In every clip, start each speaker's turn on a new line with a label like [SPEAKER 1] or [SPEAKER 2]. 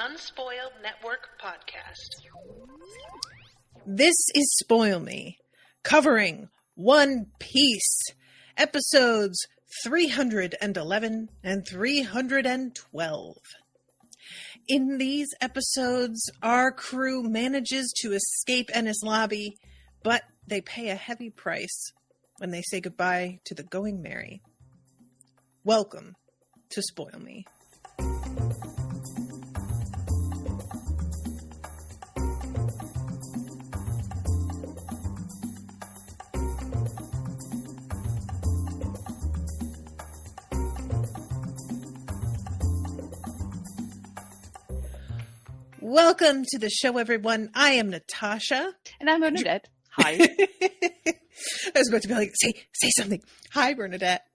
[SPEAKER 1] Unspoiled Network podcast.
[SPEAKER 2] This is Spoil Me, covering One Piece, episodes 311 and 312. In these episodes, our crew manages to escape Enies Lobby, but they pay a heavy price when they say goodbye to the Going Merry. Welcome to Spoil Me. Welcome to the show, everyone. I am Natasha.
[SPEAKER 3] And I'm Bernadette. Hi.
[SPEAKER 2] I was about to be like, say something. Hi, Bernadette.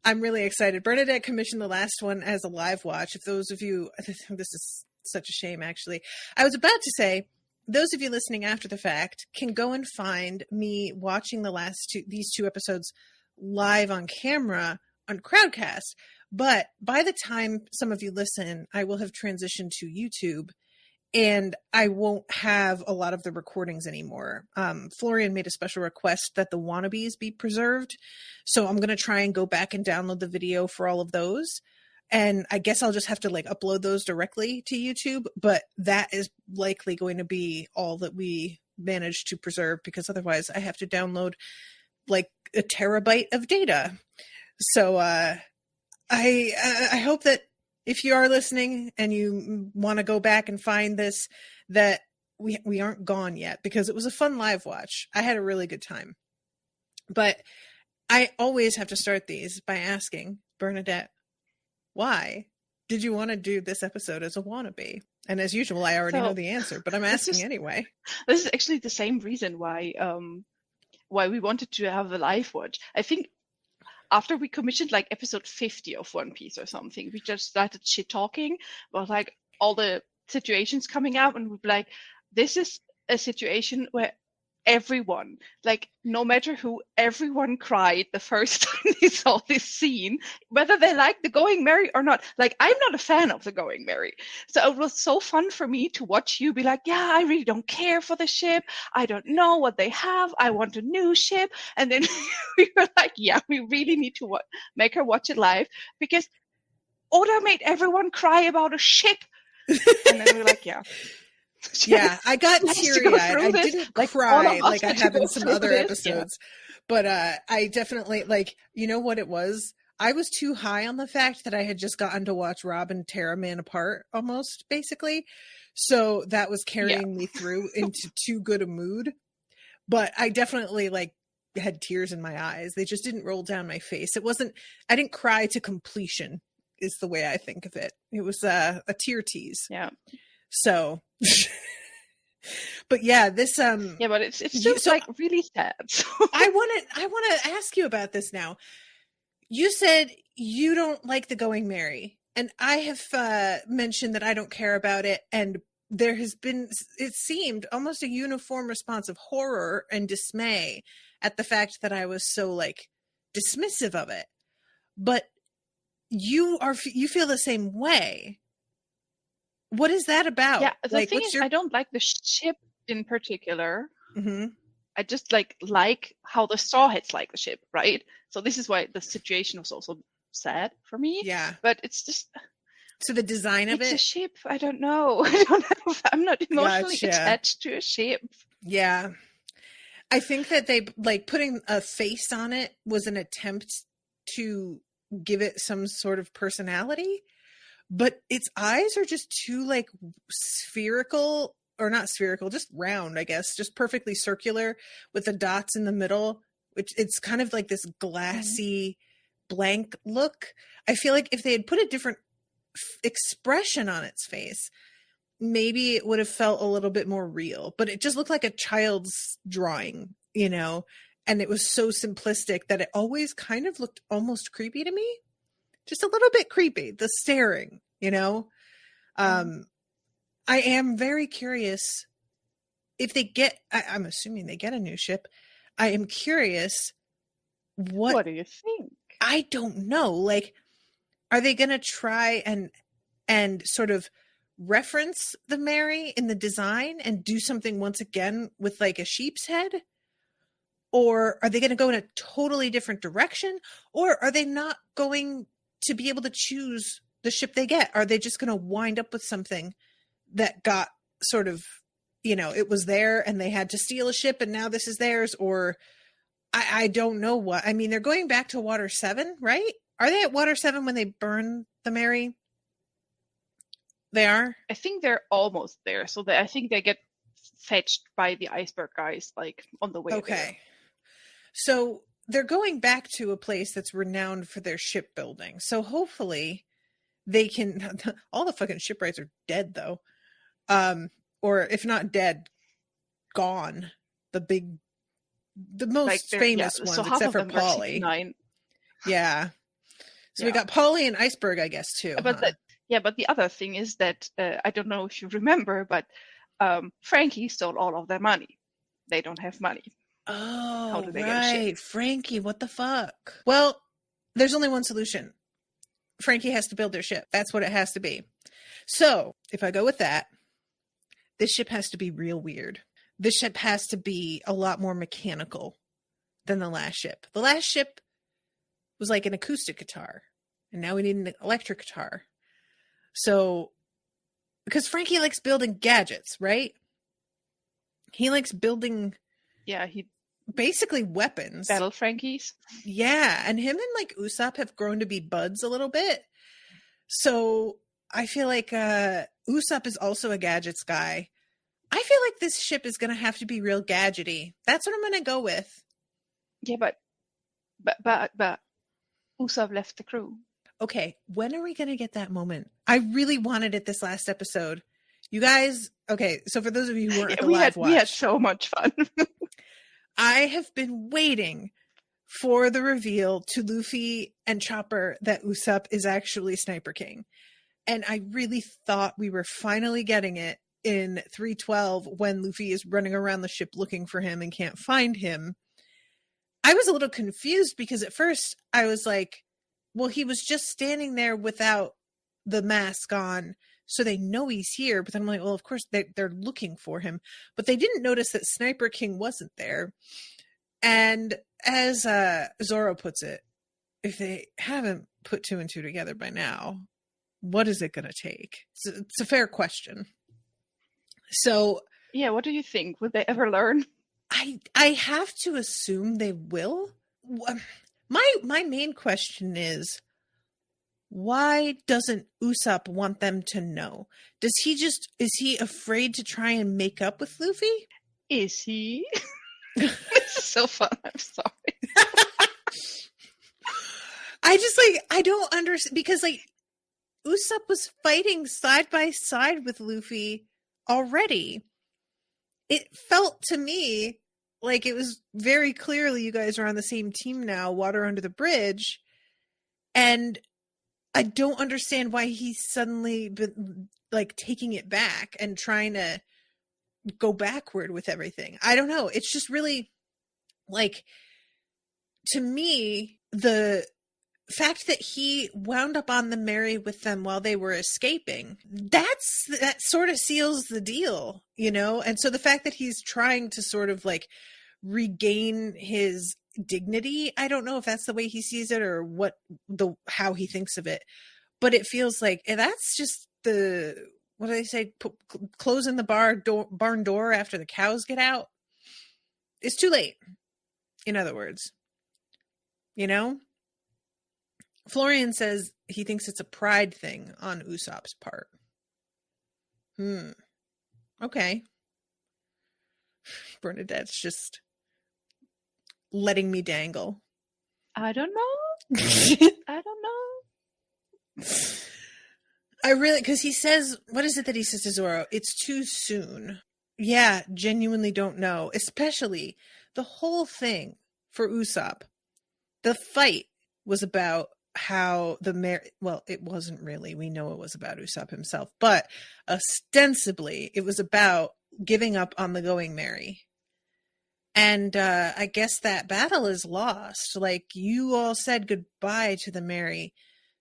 [SPEAKER 2] I'm really excited. Bernadette commissioned the last one as a live watch. If those of you, this is such a shame, actually. I was about to say, those of you listening after the fact can go and find me watching these two episodes live on camera on Crowdcast. But by the time some of you listen, I will have transitioned to YouTube. And I won't have a lot of the recordings anymore. Florian made a special request that the wannabes be preserved. So I'm going to try and go back and download the video for all of those. And I guess I'll just have to upload those directly to YouTube. But that is likely going to be all that we manage to preserve, because otherwise I have to download a terabyte of data. So I hope that if you are listening and you want to go back and find this, that we aren't gone yet, because it was a fun live watch. I had a really good time. But I always have to start these by asking, Bernadette, why did you want to do this episode as a wannabe? And as usual, I already know the answer, but I'm asking anyway.
[SPEAKER 3] This is actually the same reason why we wanted to have a live watch. I think after we commissioned episode 50 of One Piece or something, we just started shit talking about all the situations coming up, and we'd be like, this is a situation where everyone, no matter who, everyone cried the first time they saw this scene, whether they like the Going Merry or not. I'm not a fan of the Going Merry. So it was so fun for me to watch you be like, yeah, I really don't care for the ship. I don't know what they have. I want a new ship. And then we were like, yeah, we really need to make her watch it live, because Oda made everyone cry about a ship. And then we were like, yeah.
[SPEAKER 2] Yeah, I got teary-eyed. I didn't cry like I have in some other episodes. Yeah. But I definitely, you know what it was? I was too high on the fact that I had just gotten to watch Rob and Tara Man apart, almost, basically. So that was carrying me through into too good a mood. But I definitely, had tears in my eyes. They just didn't roll down my face. I didn't cry to completion, is the way I think of it. It was a tear tease.
[SPEAKER 3] Yeah.
[SPEAKER 2] So, but yeah, this
[SPEAKER 3] yeah, but it's just really sad.
[SPEAKER 2] I want to ask you about this now. You said you don't like the Going Merry, and I have mentioned that I don't care about it, and there has been, it seemed, almost a uniform response of horror and dismay at the fact that I was so dismissive of it. But you feel the same way. What is that about?
[SPEAKER 3] Yeah, the thing is, I don't like the ship in particular.
[SPEAKER 2] Mm-hmm.
[SPEAKER 3] I just like how the Strawhats like the ship, right? So this is why the situation was also sad for me.
[SPEAKER 2] Yeah.
[SPEAKER 3] But it's just...
[SPEAKER 2] So the design of
[SPEAKER 3] it's a ship. I don't know. I'm not emotionally attached to a ship.
[SPEAKER 2] Yeah. I think that they, putting a face on it was an attempt to give it some sort of personality. But its eyes are just too spherical, or not spherical, just round, I guess, just perfectly circular with the dots in the middle, which it's kind of this glassy blank look. I feel like if they had put a different expression on its face, maybe it would have felt a little bit more real, but it just looked like a child's drawing, and it was so simplistic that it always kind of looked almost creepy to me. Just a little bit creepy, the staring, I am very curious if they I'm assuming they get a new ship. I am curious. What
[SPEAKER 3] do you think?
[SPEAKER 2] I don't know. Are they going to try and sort of reference the Mary in the design and do something once again with like a sheep's head? Or are they going to go in a totally different direction? Or are they not going to be able to choose the ship they get? Are they just going to wind up with something that got sort of, it was there and they had to steal a ship and now this is theirs? Or I don't know what. I mean, they're going back to Water 7, right? Are they at Water 7 when they burn the Mary? They are?
[SPEAKER 3] I think they're almost there. So I think they get fetched by the iceberg guys, like on the way there.
[SPEAKER 2] So they're going back to a place that's renowned for their shipbuilding. So hopefully they can, all the fucking shipwrights are dead though. Or if not dead, gone. The most famous ones,
[SPEAKER 3] so
[SPEAKER 2] except for Polly. Yeah. So we got Polly and Iceberg, I guess, too.
[SPEAKER 3] But the other thing is that, I don't know if you remember, but Frankie stole all of their money. They don't have money.
[SPEAKER 2] Oh,
[SPEAKER 3] how do they get a ship?
[SPEAKER 2] Frankie, what the fuck? Well, there's only one solution. Frankie has to build their ship. That's what it has to be. So if I go with that, this ship has to be real weird. This ship has to be a lot more mechanical than the last ship. The last ship was like an acoustic guitar, and now we need an electric guitar. So, because Frankie likes building gadgets, right? He likes building...
[SPEAKER 3] Yeah, he
[SPEAKER 2] basically weapons.
[SPEAKER 3] Battle Frankies.
[SPEAKER 2] Yeah, and him and like Usopp have grown to be buds a little bit. So I feel like Usopp is also a gadgets guy. I feel like this ship is going to have to be real gadgety. That's what I'm going to go with.
[SPEAKER 3] Yeah, but Usopp left the crew.
[SPEAKER 2] Okay, when are we going to get that moment? I really wanted it this last episode. You guys, okay, so for those of you who weren't at the live watch.
[SPEAKER 3] We had so much fun.
[SPEAKER 2] I have been waiting for the reveal to Luffy and Chopper that Usopp is actually Sniper King. And I really thought we were finally getting it in 312 when Luffy is running around the ship looking for him and can't find him. I was a little confused because at first I was like, well, he was just standing there without the mask on, so they know he's here. But then I'm like, well, of course they're looking for him. But they didn't notice that Sniper King wasn't there. And as Zoro puts it, if they haven't put 2 and 2 together by now, what is it going to take? It's a fair question. So
[SPEAKER 3] yeah, what do you think? Would they ever learn?
[SPEAKER 2] I have to assume they will. My main question is, why doesn't Usopp want them to know? Is he afraid to try and make up with Luffy?
[SPEAKER 3] Is he? It's so fun. I'm sorry.
[SPEAKER 2] I don't understand, because like Usopp was fighting side by side with Luffy already. It felt to me like it was very clearly you guys are on the same team now, water under the bridge. And I don't understand why he's suddenly been like taking it back and trying to go backward with everything. I don't know. It's just really like, to me, the fact that he wound up on the Mary with them while they were escaping, that sort of seals the deal, you know? And so the fact that he's trying to sort of like regain his dignity, I don't know if that's the way he sees it or how he thinks of it, but it feels like that's just what do they say, closing the barn door after the cows get out. It's too late, in other words, you know. Florian says he thinks it's a pride thing on Usopp's part. Okay. Bernadette's just letting me dangle.
[SPEAKER 3] I don't know. I don't know.
[SPEAKER 2] Because he says, what is it that he says to Zoro? It's too soon. Yeah, genuinely don't know. Especially the whole thing for Usopp. The fight was about how well, it wasn't really. We know it was about Usopp himself, but ostensibly it was about giving up on the Going Merry. And I guess that battle is lost. Like, you all said goodbye to the Mary.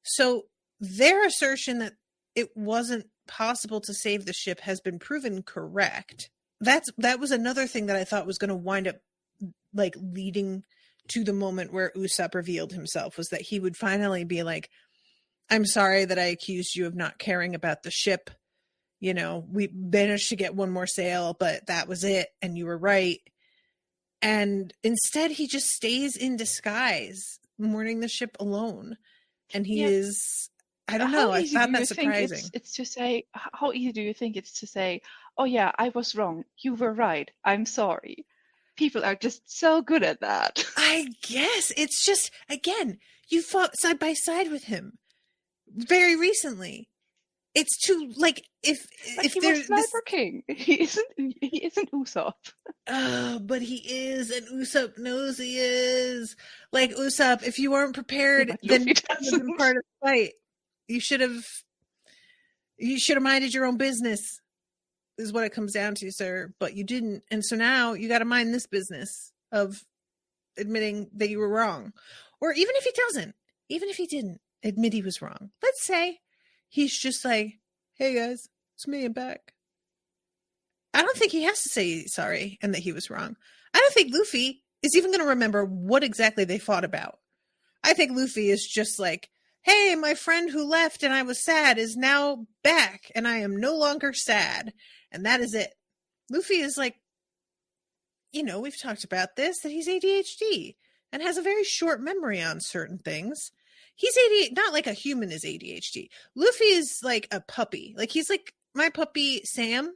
[SPEAKER 2] So their assertion that it wasn't possible to save the ship has been proven correct. That was another thing that I thought was going to wind up like leading to the moment where Usopp revealed himself, was that he would finally be like, I'm sorry that I accused you of not caring about the ship. You know, we managed to get one more sail, but that was it. And you were right. And instead, he just stays in disguise, mourning the ship alone. And he is, I don't know, I found that surprising.
[SPEAKER 3] It's to say, how easy do you think it's to say, oh yeah, I was wrong. You were right. I'm sorry. People are just so good at that.
[SPEAKER 2] I guess it's just, again, you fought side by side with him very recently. It's too, like, if
[SPEAKER 3] he was Sniper King. He isn't Usopp.
[SPEAKER 2] But he is, and Usopp knows he is. Like, Usopp, if you weren't prepared, then you should have been part of the fight. You should have minded your own business, is what it comes down to, sir. But you didn't, and so now you got to mind this business of admitting that you were wrong. Or even if he didn't admit he was wrong, let's say he's just like, hey guys, it's me, I'm back. I don't think he has to say sorry and that he was wrong. I don't think Luffy is even going to remember what exactly they fought about. I think Luffy is just like, hey, my friend who left and I was sad is now back and I am no longer sad. And that is it. Luffy is like, you know, we've talked about this, that he's ADHD and has a very short memory on certain things. He's ADHD, not like a human is ADHD. Luffy is like a puppy. Like, he's like my puppy, Sam,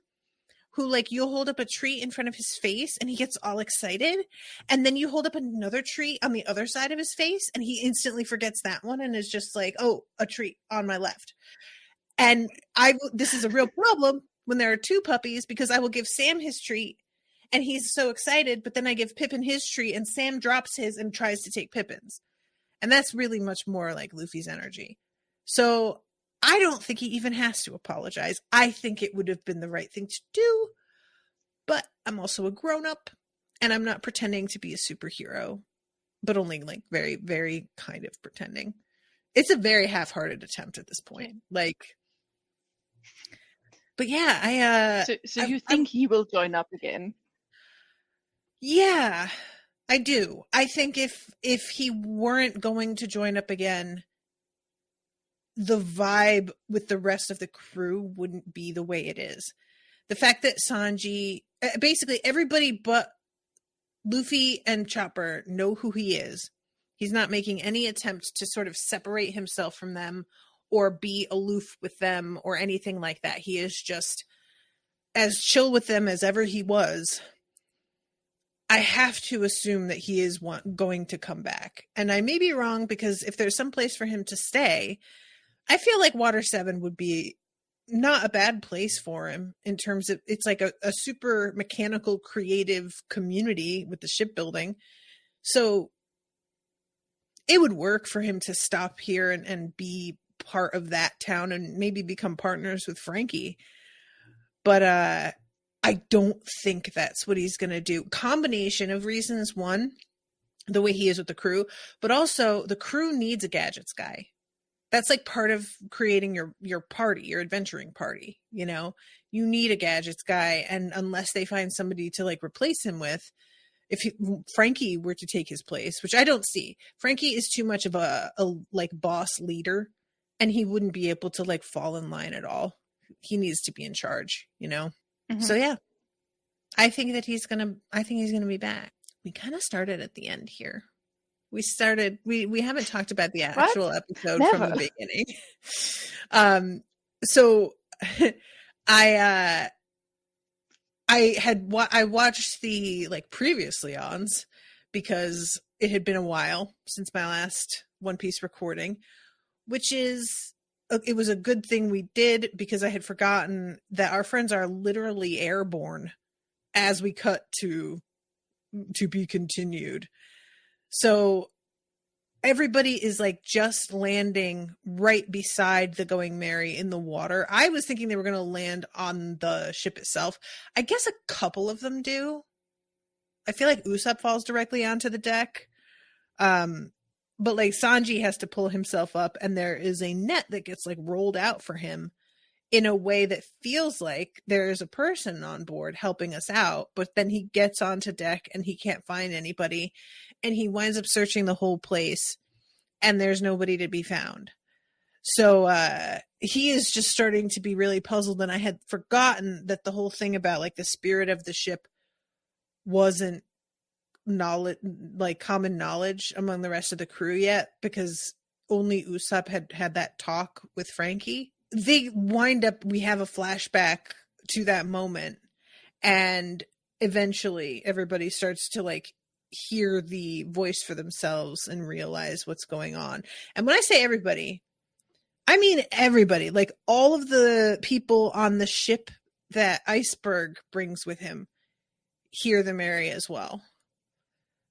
[SPEAKER 2] who, like, you'll hold up a treat in front of his face and he gets all excited. And then you hold up another treat on the other side of his face and he instantly forgets that one and is just like, oh, a treat on my left. And this is a real problem when there are two puppies, because I will give Sam his treat and he's so excited, but then I give Pippin his treat and Sam drops his and tries to take Pippin's. And that's really much more like Luffy's energy. So I don't think he even has to apologize. I think it would have been the right thing to do. But I'm also a grown-up and I'm not pretending to be a superhero, but only like very, very kind of pretending. It's a very half-hearted attempt at this point. Like, but yeah,
[SPEAKER 3] So you think he will join up again?
[SPEAKER 2] Yeah, I do. I think if he weren't going to join up again, the vibe with the rest of the crew wouldn't be the way it is. The fact that Sanji, basically everybody but Luffy and Chopper know who he is. He's not making any attempt to sort of separate himself from them or be aloof with them or anything like that. He is just as chill with them as ever he was. I have to assume that he is going to come back. And I may be wrong, because if there's some place for him to stay, I feel like Water 7 would be not a bad place for him in terms of, it's like a super mechanical, creative community with the shipbuilding. So it would work for him to stop here and be part of that town and maybe become partners with Frankie. But I don't think that's what he's going to do. Combination of reasons. One, the way he is with the crew, but also the crew needs a gadgets guy. That's like part of creating your party, your adventuring party. You know, you need a gadgets guy. And unless they find somebody to like replace him with, Frankie were to take his place, which I don't see. Frankie is too much of a like boss leader, and he wouldn't be able to like fall in line at all. He needs to be in charge, you know? Mm-hmm. So yeah, I think he's going to be back. We kind of started at the end here. We haven't talked about the actual episode from the beginning. So I watched the like previously ons because it had been a while since my last One Piece recording, which is, it was a good thing we did, because I had forgotten that our friends are literally airborne as we cut to be continued. So everybody is like just landing right beside the Going Merry in the water. I was thinking they were going to land on the ship itself. I guess a couple of them do. I feel like Usopp falls directly onto the deck. But like Sanji has to pull himself up, and there is a net that gets like rolled out for him in a way that feels like there's a person on board helping us out, but then he gets onto deck and he can't find anybody, and he winds up searching the whole place and there's nobody to be found. So he is just starting to be really puzzled, and I had forgotten that the whole thing about like the spirit of the ship wasn't knowledge, like common knowledge among the rest of the crew yet, because only Usopp had that talk with Frankie. They wind up, we have a flashback to that moment, and eventually everybody starts to like hear the voice for themselves and realize what's going on. And when I say everybody, I mean everybody, like all of the people on the ship that Iceberg brings with him hear the Mary as well.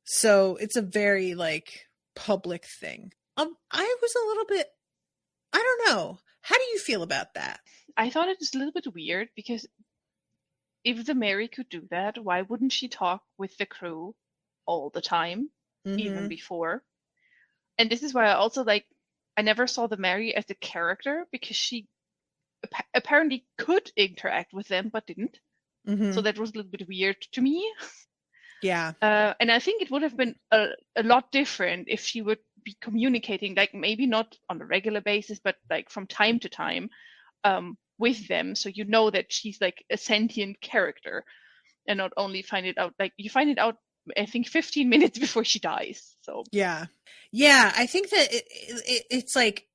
[SPEAKER 2] So it's a very like public thing. I was a little bit, I don't know. How do you feel about that?
[SPEAKER 3] I thought it was a little bit weird because if the Mary could do that, why wouldn't she talk with the crew all the time, even before? And this is why I also like, I never saw the Mary as a character because she apparently could interact with them but didn't. So that was a little bit weird to me.
[SPEAKER 2] Yeah.
[SPEAKER 3] And I think it would have been a lot different if she would be communicating, like maybe not on a regular basis, but like from time to time with them. So you know that she's like a sentient character and not only find it out, like you find it out, I think 15 minutes before she dies. So
[SPEAKER 2] yeah. I think that it's like,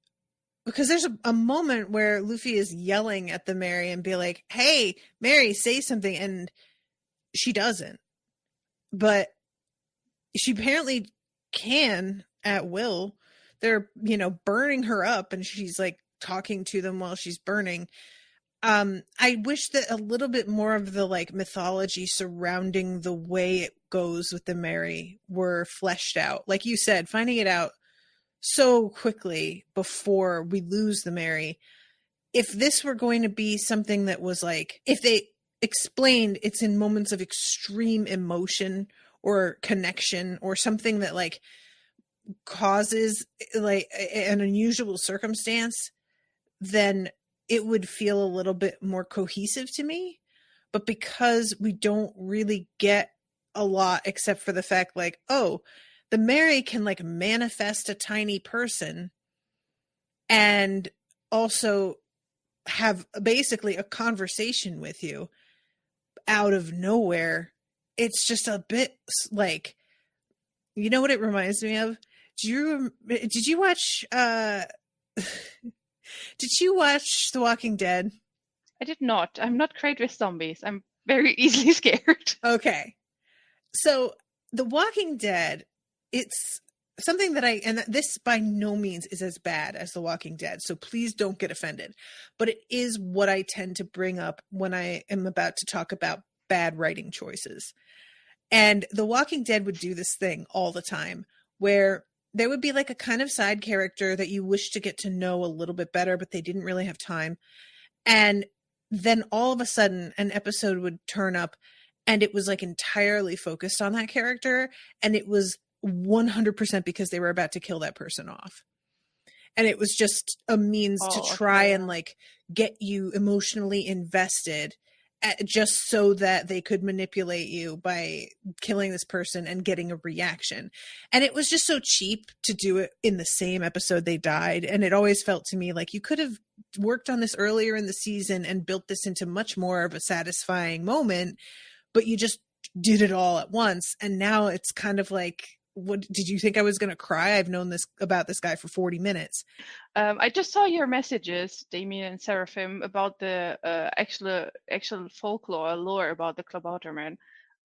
[SPEAKER 2] because there's a moment where Luffy is yelling at the Mary and be like, hey, Mary, say something. And she doesn't. But she apparently can at will. They're, burning her up and she's like talking to them while she's burning. I wish that a little bit more of the like mythology surrounding the way it goes with the Mary were fleshed out. Like you said, finding it out so quickly before we lose the Mary. If this were going to be something that was like, if they explained it's in moments of extreme emotion or connection or something that like causes like an unusual circumstance, then it would feel a little bit more cohesive to me. But because we don't really get a lot except for the fact like, oh, the Mary can like manifest a tiny person and also have basically a conversation with you out of nowhere. It's just a bit like, you know what it reminds me of? Did you watch The Walking Dead?
[SPEAKER 3] I did not. I'm not great with zombies. I'm very easily scared.
[SPEAKER 2] Okay. So The Walking Dead, it's something that and this by no means is as bad as The Walking Dead, so please don't get offended. But it is what I tend to bring up when I am about to talk about bad writing choices. And The Walking Dead would do this thing all the time where there would be like a kind of side character that you wish to get to know a little bit better, but they didn't really have time. And then all of a sudden an episode would turn up and it was like entirely focused on that character. And it was 100% because they were about to kill that person off. And it was just a means to try and like get you emotionally invested just so that they could manipulate you by killing this person and getting a reaction. And it was just so cheap to do it in the same episode they died. And it always felt to me like you could have worked on this earlier in the season and built this into much more of a satisfying moment, but you just did it all at once. And now it's kind of like, what did you think I was going to cry? I've known this about this guy for 40 minutes.
[SPEAKER 3] I just saw your messages, Damien and Seraphim, about the actual folklore lore about the Klabauterman.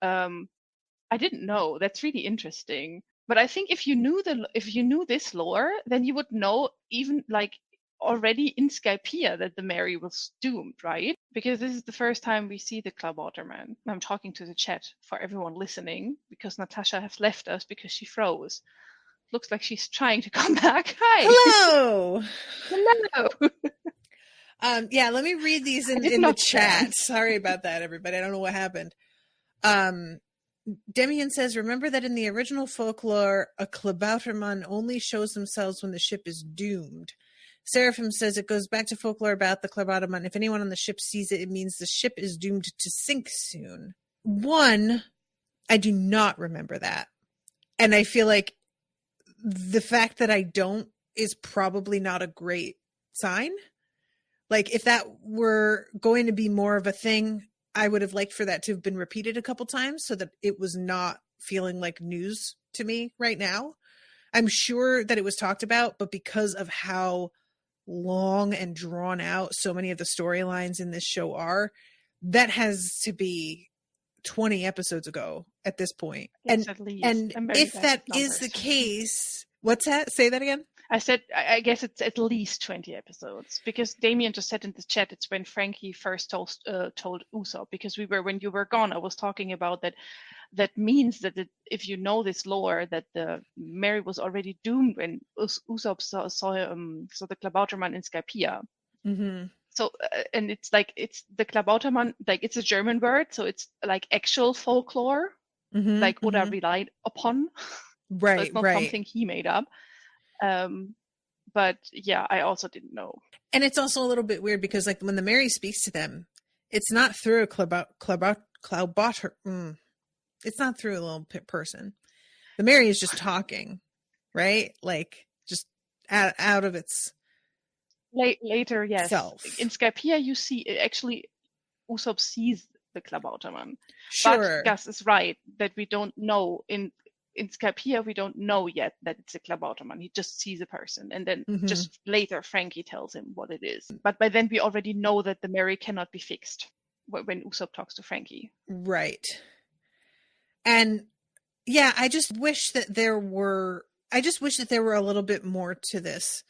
[SPEAKER 3] I didn't know. That's really interesting. But I think if you knew this lore, then you would know even like already in Skypiea that the Mary was doomed, right? Because this is the first time we see the Klabauterman. I'm talking to the chat for everyone listening because Natasha has left us because she froze. Looks like she's trying to come back. Hi.
[SPEAKER 2] Hello.
[SPEAKER 3] Hello.
[SPEAKER 2] Yeah, let me read these in the chat. Sorry about that, everybody. I don't know what happened. Demian says, remember that in the original folklore, a Klabauterman only shows themselves when the ship is doomed. Seraphim says it goes back to folklore about the Clavataman. If anyone on the ship sees it, it means the ship is doomed to sink soon. One, I do not remember that. And I feel like the fact that I don't is probably not a great sign. Like, if that were going to be more of a thing, I would have liked for that to have been repeated a couple times so that it was not feeling like news to me right now. I'm sure that it was talked about, but because of how long and drawn out so many of the storylines in this show are, that has to be 20 episodes ago at this point. And if that is the case, what's that? Say that again.
[SPEAKER 3] I said, I guess it's at least 20 episodes, because Damien just said in the chat, it's when Frankie first told Usopp, because when you were gone, I was talking about that. That means that if you know this lore, that the Mary was already doomed when Usopp saw the Klabautermann in Skypiea.
[SPEAKER 2] Mm-hmm.
[SPEAKER 3] So, and it's the Klabautermann, like it's a German word, so it's like actual folklore, like Oda relied upon.
[SPEAKER 2] Right,
[SPEAKER 3] so it's not something he made up. But yeah, I also didn't know.
[SPEAKER 2] And it's also a little bit weird because, like, when the Mary speaks to them, it's not through a it's not through a little person. The Mary is just talking, right? Like, just out of its
[SPEAKER 3] later, yes.
[SPEAKER 2] self.
[SPEAKER 3] In Skypiea, you see actually Usopp sees the Klabautermann.
[SPEAKER 2] Sure,
[SPEAKER 3] but Gus is right that we don't know in Skypiea, we don't know yet that it's a Klabautermann. He just sees a person, and then just later Frankie tells him what it is. But by then we already know that the Mary cannot be fixed when Usopp talks to Frankie.
[SPEAKER 2] Right. And yeah, I just wish that there were a little bit more to this.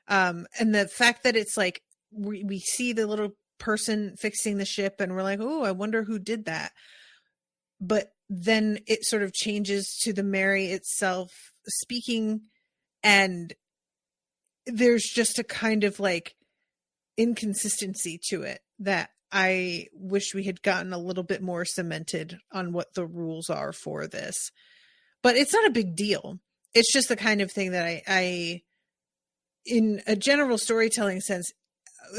[SPEAKER 2] And the fact that it's like we see the little person fixing the ship and we're like, oh, I wonder who did that. But then it sort of changes to the Mary itself speaking, and there's just a kind of like inconsistency to it that I wish we had gotten a little bit more cemented on what the rules are for this. But it's not a big deal. It's just the kind of thing that I in a general storytelling sense,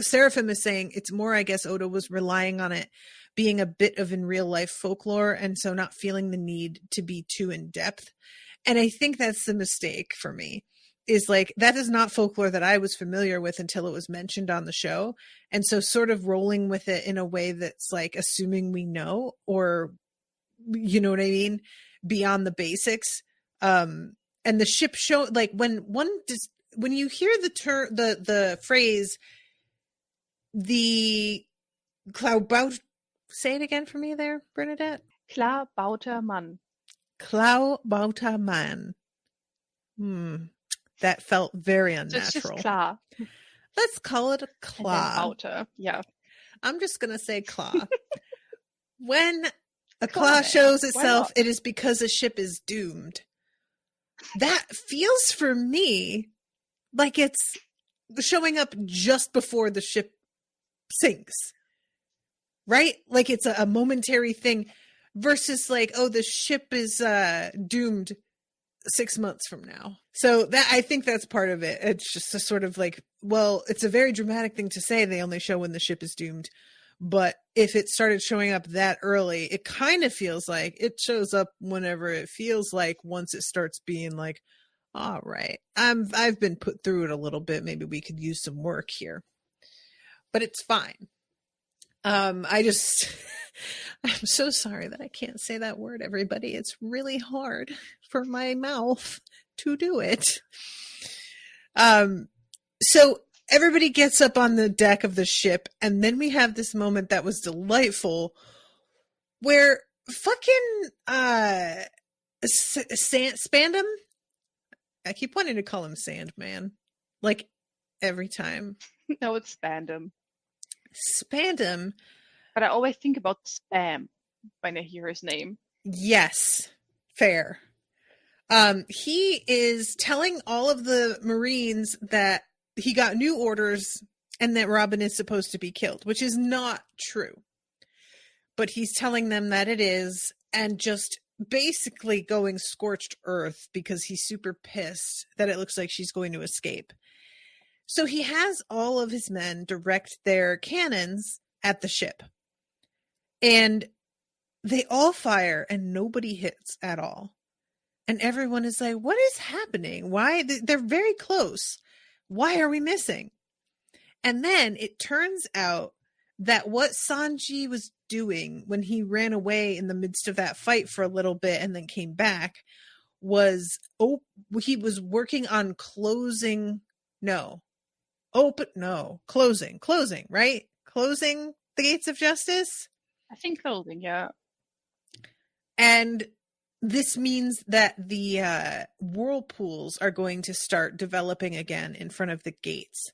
[SPEAKER 2] Seraphim is saying it's more, I guess Oda was relying on it being a bit of in real life folklore, and so not feeling the need to be too in depth. And I think that's the mistake for me, is like, that is not folklore that I was familiar with until it was mentioned on the show. And so sort of rolling with it in a way that's like assuming we know, or, you know what I mean? Beyond the basics. And the ship show, like when you hear the phrase, the Klabautermann, say it again for me there, Bernadette.
[SPEAKER 3] Klabautermann.
[SPEAKER 2] Klabautermann. That felt very unnatural.
[SPEAKER 3] It's just Kla.
[SPEAKER 2] Let's call it a Kla.
[SPEAKER 3] Bauter. Yeah.
[SPEAKER 2] I'm just going to say Kla. When a Kla shows itself, it is because a ship is doomed. That feels for me like it's showing up just before the ship sinks. Right? Like it's a momentary thing versus like, oh, the ship is doomed 6 months from now. So that, I think that's part of it. It's just a sort of like, well, it's a very dramatic thing to say they only show when the ship is doomed. But if it started showing up that early, it kind of feels like it shows up whenever it feels like, once it starts being like, all right, I've been put through it a little bit. Maybe we could use some work here. But it's fine. I'm so sorry that I can't say that word, everybody. It's really hard for my mouth to do it. So everybody gets up on the deck of the ship, and then we have this moment that was delightful where fucking Spandam, I keep wanting to call him Sandman, like every time.
[SPEAKER 3] No, it's Spandam.
[SPEAKER 2] Spandam.
[SPEAKER 3] But I always think about Spam when I hear his name.
[SPEAKER 2] Yes, fair. He is telling all of the Marines that he got new orders and that Robin is supposed to be killed, which is not true. But he's telling them that it is, and just basically going scorched earth because he's super pissed that it looks like she's going to escape. So he has all of his men direct their cannons at the ship. And they all fire and nobody hits at all. And everyone is like, what is happening? Why? They're very close. Why are we missing? And then it turns out that what Sanji was doing when he ran away in the midst of that fight for a little bit and then came back was he was working on closing, right? Closing the gates of justice?
[SPEAKER 3] I think closing, yeah.
[SPEAKER 2] And this means that the whirlpools are going to start developing again in front of the gates.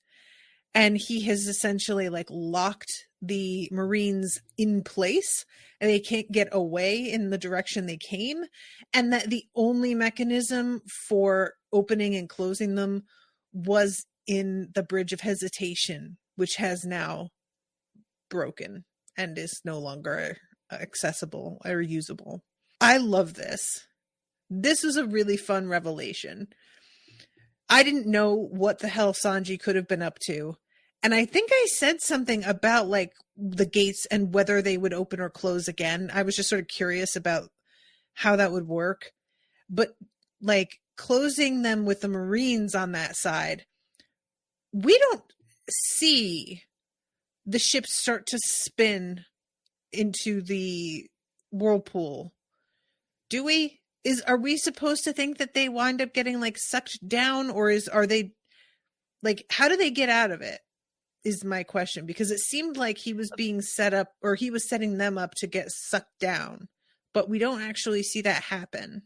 [SPEAKER 2] And he has essentially like locked the Marines in place and they can't get away in the direction they came. And that the only mechanism for opening and closing them was in the Bridge of Hesitation, which has now broken and is no longer accessible or usable. I love this. This was a really fun revelation. I didn't know what the hell Sanji could have been up to. And I think I said something about like the gates and whether they would open or close again. I was just sort of curious about how that would work. But like closing them with the Marines on that side, we don't see the ships start to spin into the whirlpool. Do we? Are we supposed to think that they wind up getting like sucked down, or are they like, how do they get out of it? Is my question, because it seemed like he was being set up, or he was setting them up to get sucked down, but we don't actually see that happen.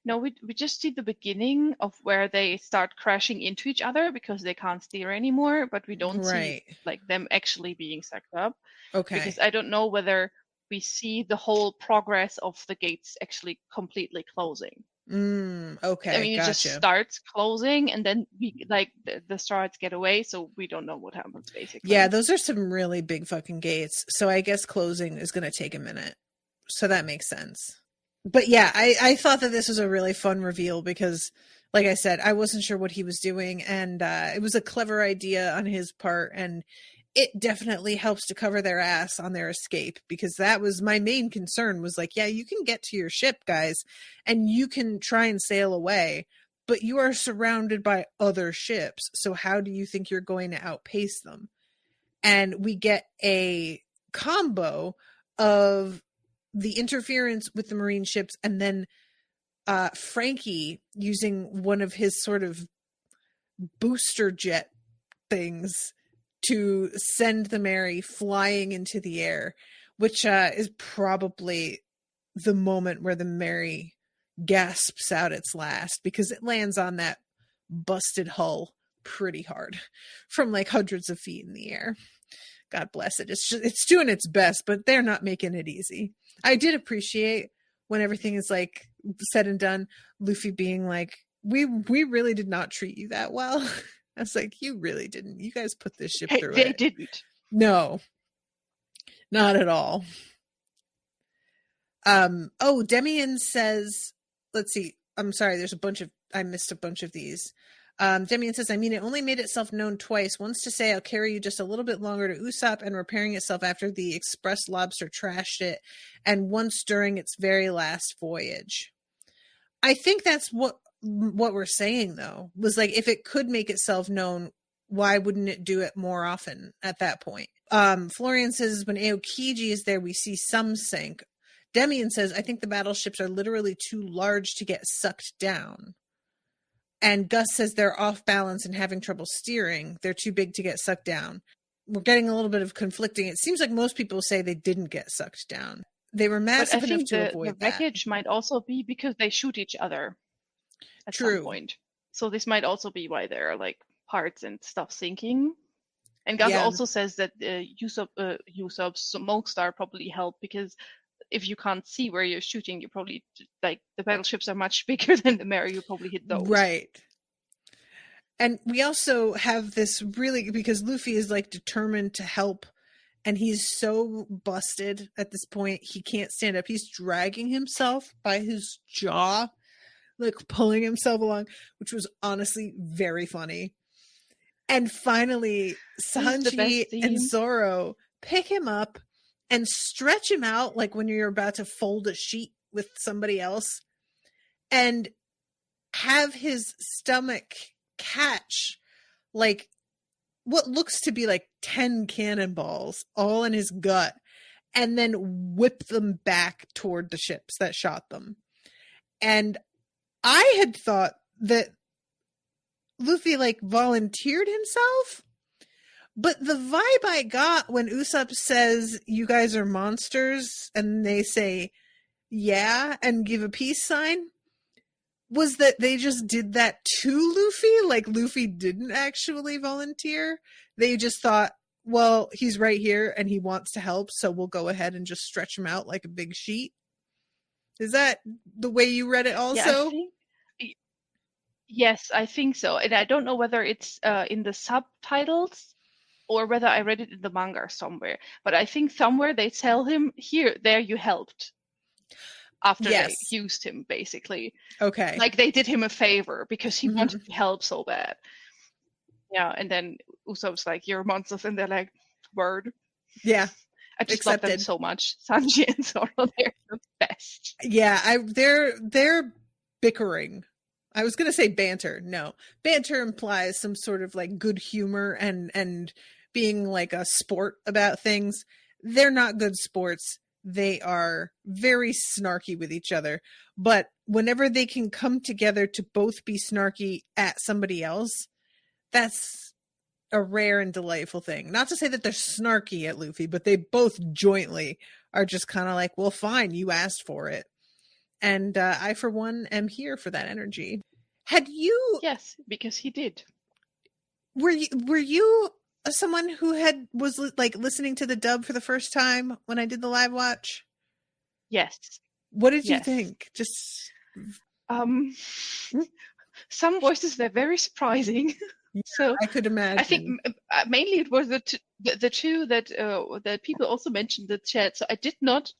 [SPEAKER 3] No, we just see the beginning of where they start crashing into each other because they can't steer anymore, but we don't see like them actually being sucked up.
[SPEAKER 2] Okay.
[SPEAKER 3] Because I don't know whether we see the whole progress of the gates actually completely closing.
[SPEAKER 2] Okay.
[SPEAKER 3] I mean, it just starts closing, and then we like the Strawhats get away, so we don't know what happens basically.
[SPEAKER 2] Yeah, those are some really big fucking gates. So I guess closing is going to take a minute. So that makes sense. But yeah, I thought that this was a really fun reveal because, like I said, I wasn't sure what he was doing, and it was a clever idea on his part, and it definitely helps to cover their ass on their escape, because that was my main concern, was like, yeah, you can get to your ship, guys, and you can try and sail away, but you are surrounded by other ships. So how do you think you're going to outpace them? And we get a combo of the interference with the Marine ships, and then Frankie using one of his sort of booster jet things to send the Mary flying into the air, which is probably the moment where the Mary gasps out its last, because it lands on that busted hull pretty hard from like hundreds of feet in the air. God bless it. It's doing its best, but they're not making it easy. I did appreciate when everything is like said and done, Luffy being like, we really did not treat you that well. I was like, you really didn't. You guys put this ship through
[SPEAKER 3] it.
[SPEAKER 2] They didn't. No, not at all. Demian says, let's see. I'm sorry. I missed a bunch of these. Demian says, I mean, it only made itself known twice. Once to say, I'll carry you just a little bit longer to Usopp, and repairing itself after the express lobster trashed it, and once during its very last voyage. I think that's what we're saying, though, was like, if it could make itself known, why wouldn't it do it more often at that point? Florian says, when Aokiji is there, we see some sink. Demian says, I think the battleships are literally too large to get sucked down. And Gus says they're off balance and having trouble steering. They're too big to get sucked down. We're getting a little bit of conflicting. It seems like most people say they didn't get sucked down. They were massive enough to avoid that.
[SPEAKER 3] The wreckage might also be because they shoot each other at some point. So this might also be why there are like parts and stuff sinking. And Gus also says that Usopp's smoke star probably helped, because if you can't see where you're shooting, you probably, like, the battleships are much bigger than the Mary, you probably hit those.
[SPEAKER 2] Right. And we also have this really, because Luffy is like determined to help, and he's so busted at this point, he can't stand up. He's dragging himself by his jaw, like pulling himself along, which was honestly very funny. And finally,
[SPEAKER 3] This is the
[SPEAKER 2] Sanji
[SPEAKER 3] best
[SPEAKER 2] and
[SPEAKER 3] scene.
[SPEAKER 2] Zoro pick him up and stretch him out like when you're about to fold a sheet with somebody else, and have his stomach catch like what looks to be like 10 cannonballs all in his gut, and then whip them back toward the ships that shot them. And I had thought that Luffy like volunteered himself, but the vibe I got when Usopp says you guys are monsters and they say yeah and give a peace sign was that they just did that to Luffy. Like Luffy didn't actually volunteer. They just thought, well, he's right here and he wants to help, so we'll go ahead and just stretch him out like a big sheet. Is that the way you read it also?
[SPEAKER 3] Yes, I think so. And I don't know whether it's in the subtitles or whether I read it in the manga somewhere. But I think somewhere they tell him, here, there you helped. After they used him, basically.
[SPEAKER 2] Okay.
[SPEAKER 3] Like they did him a favor because he wanted to help so bad. Yeah, and then Usopp's like, you're monsters, and they're like, word.
[SPEAKER 2] Yeah.
[SPEAKER 3] I just love them so much. Sanji and Zoro, they're the best.
[SPEAKER 2] Yeah, they're bickering. I was gonna say banter. No. Banter implies some sort of like good humor and being like a sport about things. They're not good sports. They are very snarky with each other. But whenever they can come together to both be snarky at somebody else, that's a rare and delightful thing. Not to say that they're snarky at Luffy, but they both jointly are just kind of like, well, fine, you asked for it. And I, for one, am here for that energy. Had you...
[SPEAKER 3] Yes, because he did.
[SPEAKER 2] Were you someone who was like listening to the dub for the first time when I did the live watch?
[SPEAKER 3] Yes.
[SPEAKER 2] What did you think? Just
[SPEAKER 3] some voices were very surprising.
[SPEAKER 2] Yeah,
[SPEAKER 3] so
[SPEAKER 2] I could imagine.
[SPEAKER 3] I think mainly it was the two that people also mentioned in the chat. So I did not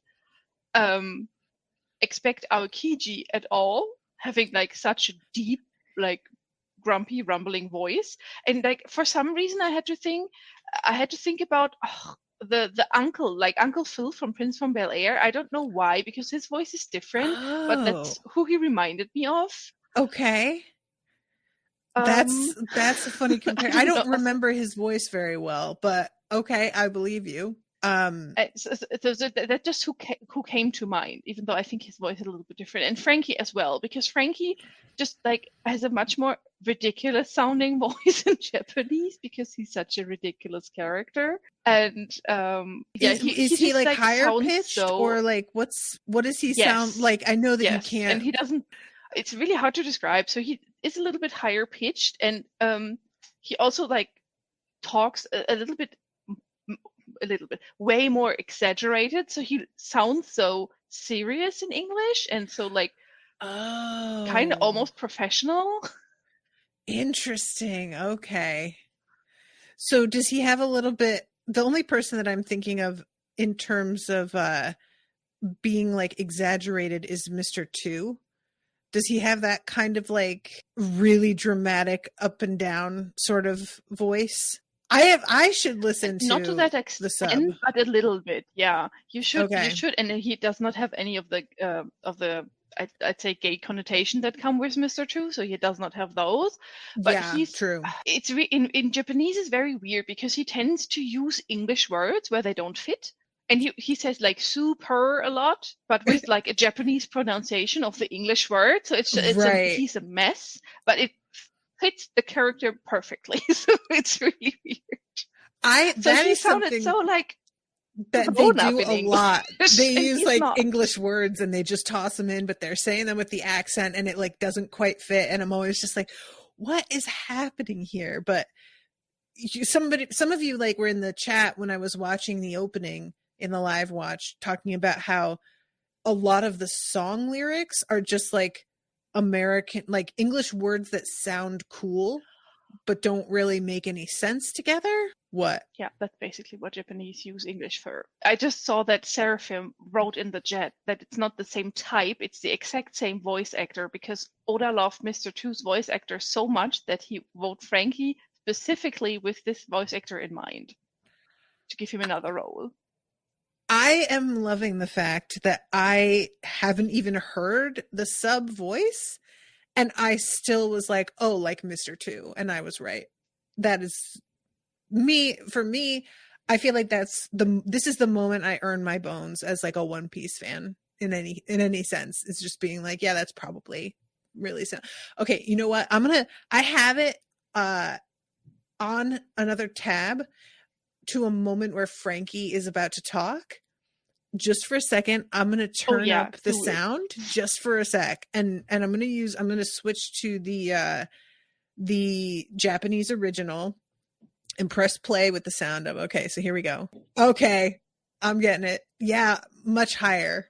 [SPEAKER 3] expect Aokiji at all having like such a deep, like grumpy, rumbling voice, and like for some reason I had to think about the uncle, like Uncle Phil from Prince from Bel-Air. I don't know why, because his voice is different, but that's who he reminded me of.
[SPEAKER 2] Okay. That's a funny comparison. I don't remember his voice very well, but okay, I believe you.
[SPEAKER 3] That's just who came to mind, even though I think his voice is a little bit different, and Frankie as well, because Frankie just like has a much more ridiculous sounding voice in Japanese because he's such a ridiculous character. And
[SPEAKER 2] is he like higher pitched or like what does he sound like? I know that you can't,
[SPEAKER 3] and he doesn't. It's really hard to describe. So he is a little bit higher pitched, and he also like talks a little bit way more exaggerated. So he sounds so serious in English, and so like kind of almost professional.
[SPEAKER 2] Interesting. Okay. So does he have a little bit? The only person that I'm thinking of in terms of being like exaggerated is Mr. 2. Does he have that kind of really dramatic up and down sort of voice? I should listen to,
[SPEAKER 3] not to that extent, but a little bit. Yeah, you should. Okay. You should, and he does not have any of the I'd say gay connotation that come with Mr. 2, so he does not have those. But yeah, he's true. It's in Japanese is very weird because he tends to use English words where they don't fit. And he says like super a lot, but with like a Japanese pronunciation of the English word. So it's right. He's a mess, but it fits the character perfectly. So it's really weird.
[SPEAKER 2] That is something
[SPEAKER 3] so like
[SPEAKER 2] that they do a lot. They use like English words and they just toss them in, but they're saying them with the accent and it like doesn't quite fit. And I'm always just like, what is happening here? But some of you like were in the chat when I was watching the opening in the live watch talking about how a lot of the song lyrics are just like American, like English words that sound cool but don't really make any sense together. What?
[SPEAKER 3] Yeah, that's basically what Japanese use English for. I just saw that Seraphim wrote in the chat that it's not the same type, it's the exact same voice actor, because Oda loved Mr. 2's voice actor so much that he wrote Frankie specifically with this voice actor in mind to give him another role.
[SPEAKER 2] I am loving the fact that I haven't even heard the sub voice, and I still was like, oh, like Mr. 2, and I was right. That is me. For me, I feel like this is the moment I earn my bones as like a One Piece fan in any sense. It's just being like, yeah, that's probably really sound. Okay, you know what? I have it on another tab to a moment where Frankie is about to talk. Just for a second, I'm going to turn up the sound just for a sec. And I'm going to switch to the Japanese original and press play with the sound of. Okay, so here we go. Okay, I'm getting it. Yeah, much higher.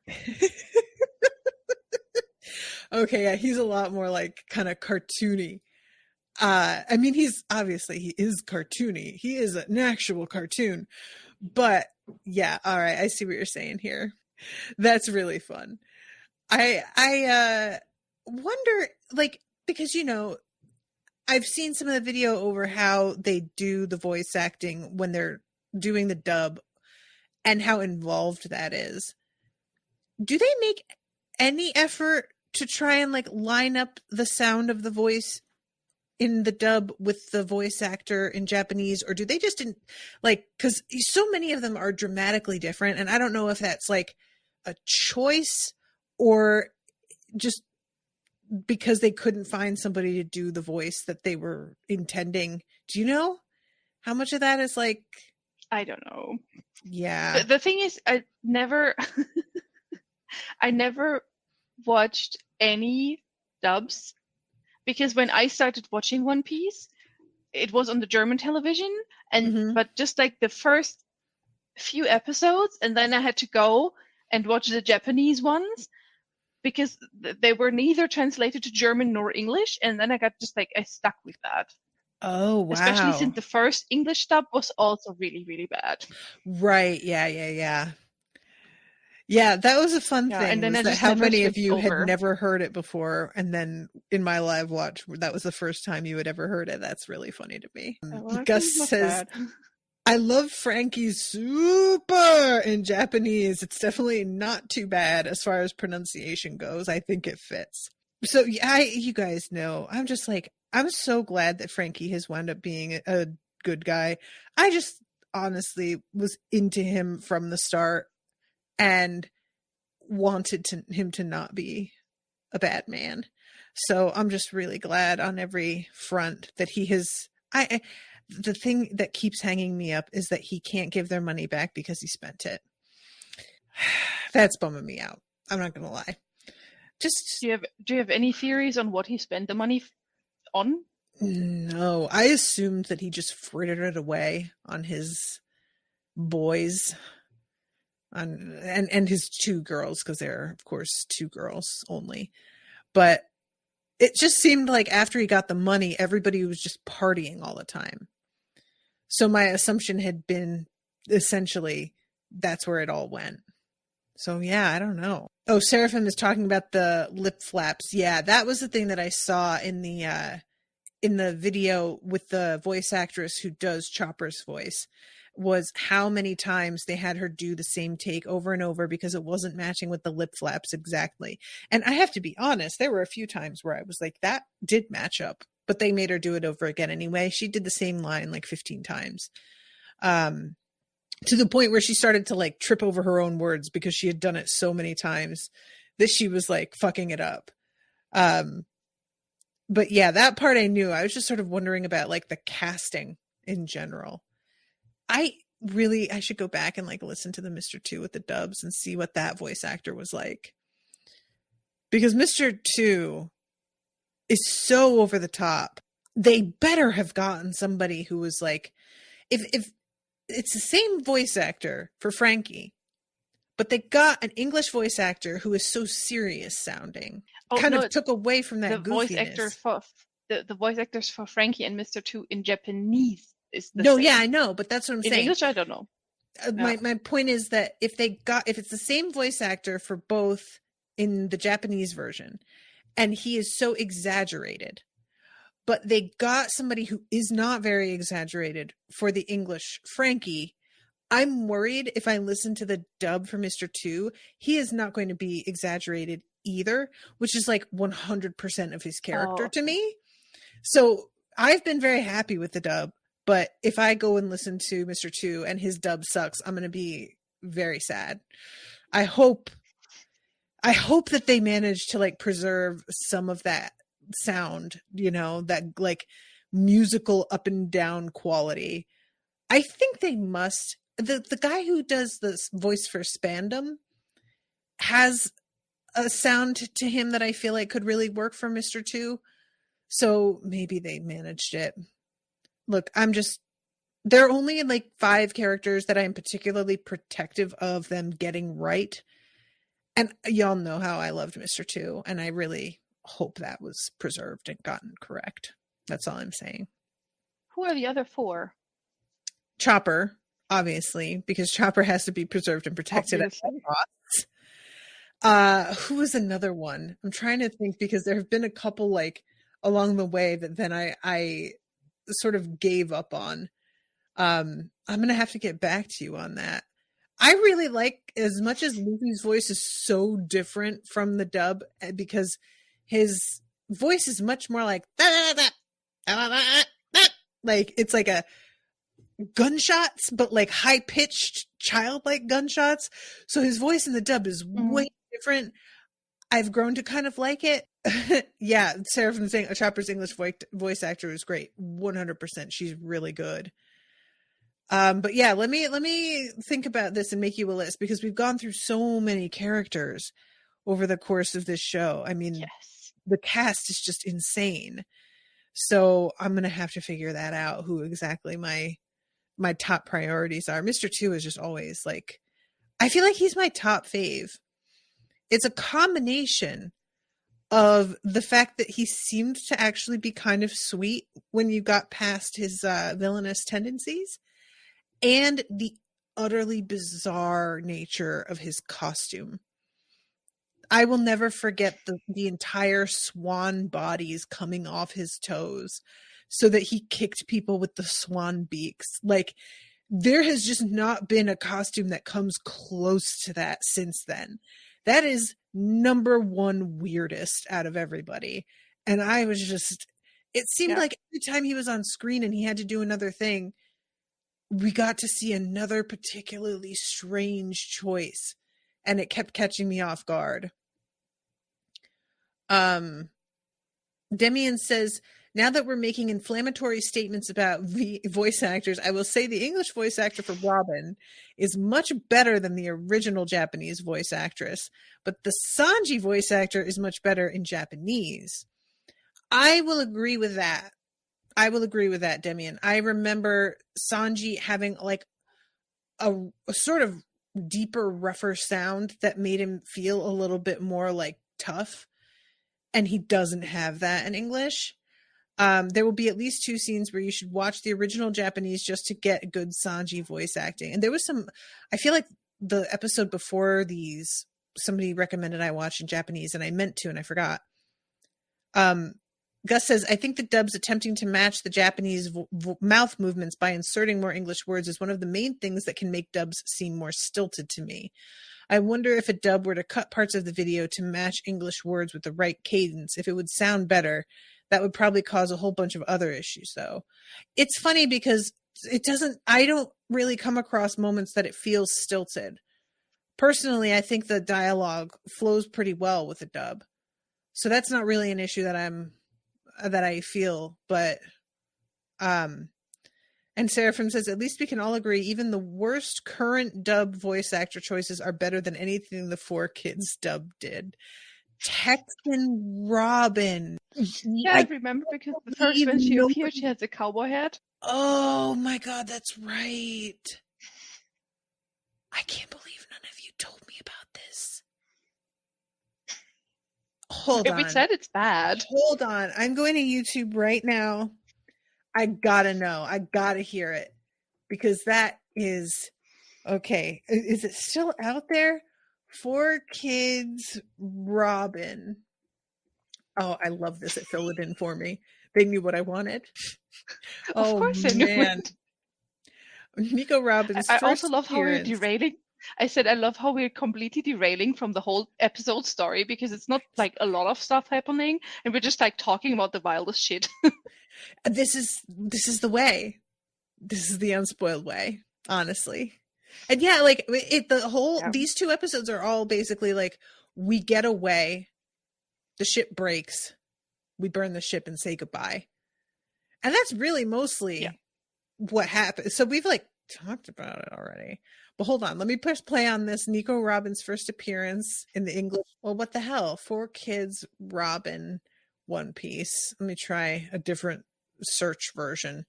[SPEAKER 2] Okay, yeah, he's a lot more like kind of cartoony. I mean, he is cartoony. He is an actual cartoon. But yeah, all right, I see what you're saying here. That's really fun. I wonder, like, because I've seen some of the video over how they do the voice acting when they're doing the dub and how involved that is. Do they make any effort to try and like line up the sound of the voice in the dub with the voice actor in Japanese, or do they just because so many of them are dramatically different, and I don't know if that's like a choice or just because they couldn't find somebody to do the voice that they were intending. Do you know how much of that is like?
[SPEAKER 3] I don't know.
[SPEAKER 2] Yeah.
[SPEAKER 3] The thing is, I never watched any dubs, because when I started watching One Piece, it was on the German television, and but just like the first few episodes, and then I had to go and watch the Japanese ones because they were neither translated to German nor English, and then I stuck with that.
[SPEAKER 2] Oh, wow.
[SPEAKER 3] Especially since the first English dub was also really, really bad.
[SPEAKER 2] Right. Yeah. Yeah, that was a fun thing.
[SPEAKER 3] And then
[SPEAKER 2] how many of you had never heard it before, and then in my live watch, that was the first time you had ever heard it. That's really funny to me. Gus says, I love Frankie's super in Japanese. It's definitely not too bad as far as pronunciation goes. I think it fits. So yeah, you guys know, I'm just like, I'm so glad that Frankie has wound up being a good guy. I just honestly was into him from the start and wanted him to not be a bad man. So I'm just really glad on every front that he has. The thing that keeps hanging me up is that he can't give their money back because he spent it. That's bumming me out. I'm not gonna lie. Just
[SPEAKER 3] do you have any theories on what he spent the money on?
[SPEAKER 2] No, I assumed that he just frittered it away on his boys. And his two girls, because they're of course two girls only. But it just seemed like after he got the money, everybody was just partying all the time. So my assumption had been essentially that's where it all went. So yeah, I don't know. Oh, Seraphim is talking about the lip flaps. Yeah, that was the thing that I saw in the video with the voice actress who does Chopper's voice, was how many times they had her do the same take over and over because it wasn't matching with the lip flaps exactly. And I have to be honest, there were a few times where I was like, that did match up, but they made her do it over again anyway. She did the same line like 15 times. To the point where she started to like trip over her own words because she had done it so many times that she was like fucking it up. But yeah, that part I knew. I was just sort of wondering about like the casting in general. I should go back and like listen to the Mr. 2 with the dubs and see what that voice actor was like. Because Mr. 2 is so over the top. They better have gotten somebody who was like, if it's the same voice actor for Frankie, but they got an English voice actor who is so serious sounding. Took away from that goofiness.
[SPEAKER 3] The voice actors for Frankie and Mr. 2 in Japanese is the
[SPEAKER 2] no,
[SPEAKER 3] same.
[SPEAKER 2] yeah, I know, but that's what I'm saying.
[SPEAKER 3] In English, I don't know.
[SPEAKER 2] My point is that if it's the same voice actor for both in the Japanese version, and he is so exaggerated, but they got somebody who is not very exaggerated for the English Frankie. I'm worried if I listen to the dub for Mr. 2, he is not going to be exaggerated either, which is like 100% of his character to me. So I've been very happy with the dub, but if I go and listen to Mr. 2 and his dub sucks, I'm going to be very sad. I hope that they manage to like preserve some of that sound, you know, that like musical up and down quality. I think they must. The guy who does this voice for Spandam has a sound to him that I feel like could really work for Mr. 2. So maybe they managed it. Look, there are only like 5 characters that I'm particularly protective of them getting right. And y'all know how I loved Mr. 2, and I really hope that was preserved and gotten correct. That's all I'm saying.
[SPEAKER 3] Who are the other 4?
[SPEAKER 2] Chopper, obviously, because Chopper has to be preserved and protected at all costs. Who was another one? I'm trying to think, because there have been a couple like along the way that then I sort of gave up on. I'm gonna have to get back to you on that. I really like, as much as Luffy's voice is so different from the dub, because his voice is much more like like it's like a gunshots, but like high pitched childlike gunshots. So his voice in the dub is way different. I've grown to kind of like it. Yeah, Sarah from saying Chopper's English voice actor is great. 100%. She's really good. But yeah, let me think about this and make you a list, because we've gone through so many characters over the course of this show. I mean, yes, the cast is just insane. So I'm going to have to figure that out, who exactly my top priorities are. Mr. 2 is just always like, I feel like he's my top fave. It's a combination of the fact that he seemed to actually be kind of sweet when you got past his villainous tendencies, and the utterly bizarre nature of his costume. I will never forget the entire swan bodies coming off his toes so that he kicked people with the swan beaks. Like, there has just not been a costume that comes close to that since then. That is number one weirdest out of everybody. And I was just, it seemed like every time he was on screen and he had to do another thing, we got to see another particularly strange choice, and it kept catching me off guard. Demian says, now that we're making inflammatory statements about voice actors, I will say the English voice actor for Robin is much better than the original Japanese voice actress, but the Sanji voice actor is much better in Japanese. I will agree with that. Demian. I remember Sanji having like a sort of deeper, rougher sound that made him feel a little bit more like tough. And he doesn't have that in English. There will be at least 2 scenes where you should watch the original Japanese just to get good Sanji voice acting. And there was some, I feel like the episode before these, somebody recommended I watch in Japanese, and I meant to, and I forgot. Gus says, I think the dub's attempting to match the Japanese mouth movements by inserting more English words is one of the main things that can make dubs seem more stilted to me. I wonder if a dub were to cut parts of the video to match English words with the right cadence, if it would sound better. That would probably cause a whole bunch of other issues, though. It's funny because I don't really come across moments that it feels stilted. Personally, I think the dialogue flows pretty well with the dub. So that's not really an issue that I feel, but and Seraphim says, at least we can all agree even the worst current dub voice actor choices are better than anything the 4 Kids dub did. Texan Robin.
[SPEAKER 3] Yeah, I remember, because the first when she appeared, she had the cowboy hat.
[SPEAKER 2] Oh my god, that's right. I can't believe none of you told me about this. Hold on.
[SPEAKER 3] We said it's bad.
[SPEAKER 2] Hold on. I'm going to YouTube right now. I gotta know. I gotta hear it. Because that is... Okay. Is it still out there? 4 Kids Robin. Oh, I love this. It filled it in for me. They knew what I wanted.
[SPEAKER 3] Of course they knew
[SPEAKER 2] man.
[SPEAKER 3] it.
[SPEAKER 2] Nico Robin's
[SPEAKER 3] I
[SPEAKER 2] first
[SPEAKER 3] also love how we're
[SPEAKER 2] appearance.
[SPEAKER 3] derailing. I said I love how we're completely derailing from the whole episode story because it's not like a lot of stuff happening, and we're just like talking about the wildest shit.
[SPEAKER 2] This is the way. This is the unspoiled way, honestly. And yeah, like these 2 episodes are all basically like, we get away, the ship breaks, we burn the ship and say goodbye. And that's really mostly what happened. So we've like talked about it already. But hold on, let me press play on this Nico Robin's first appearance in the English. Well, what the hell? 4Kids Robin One Piece. Let me try a different search version.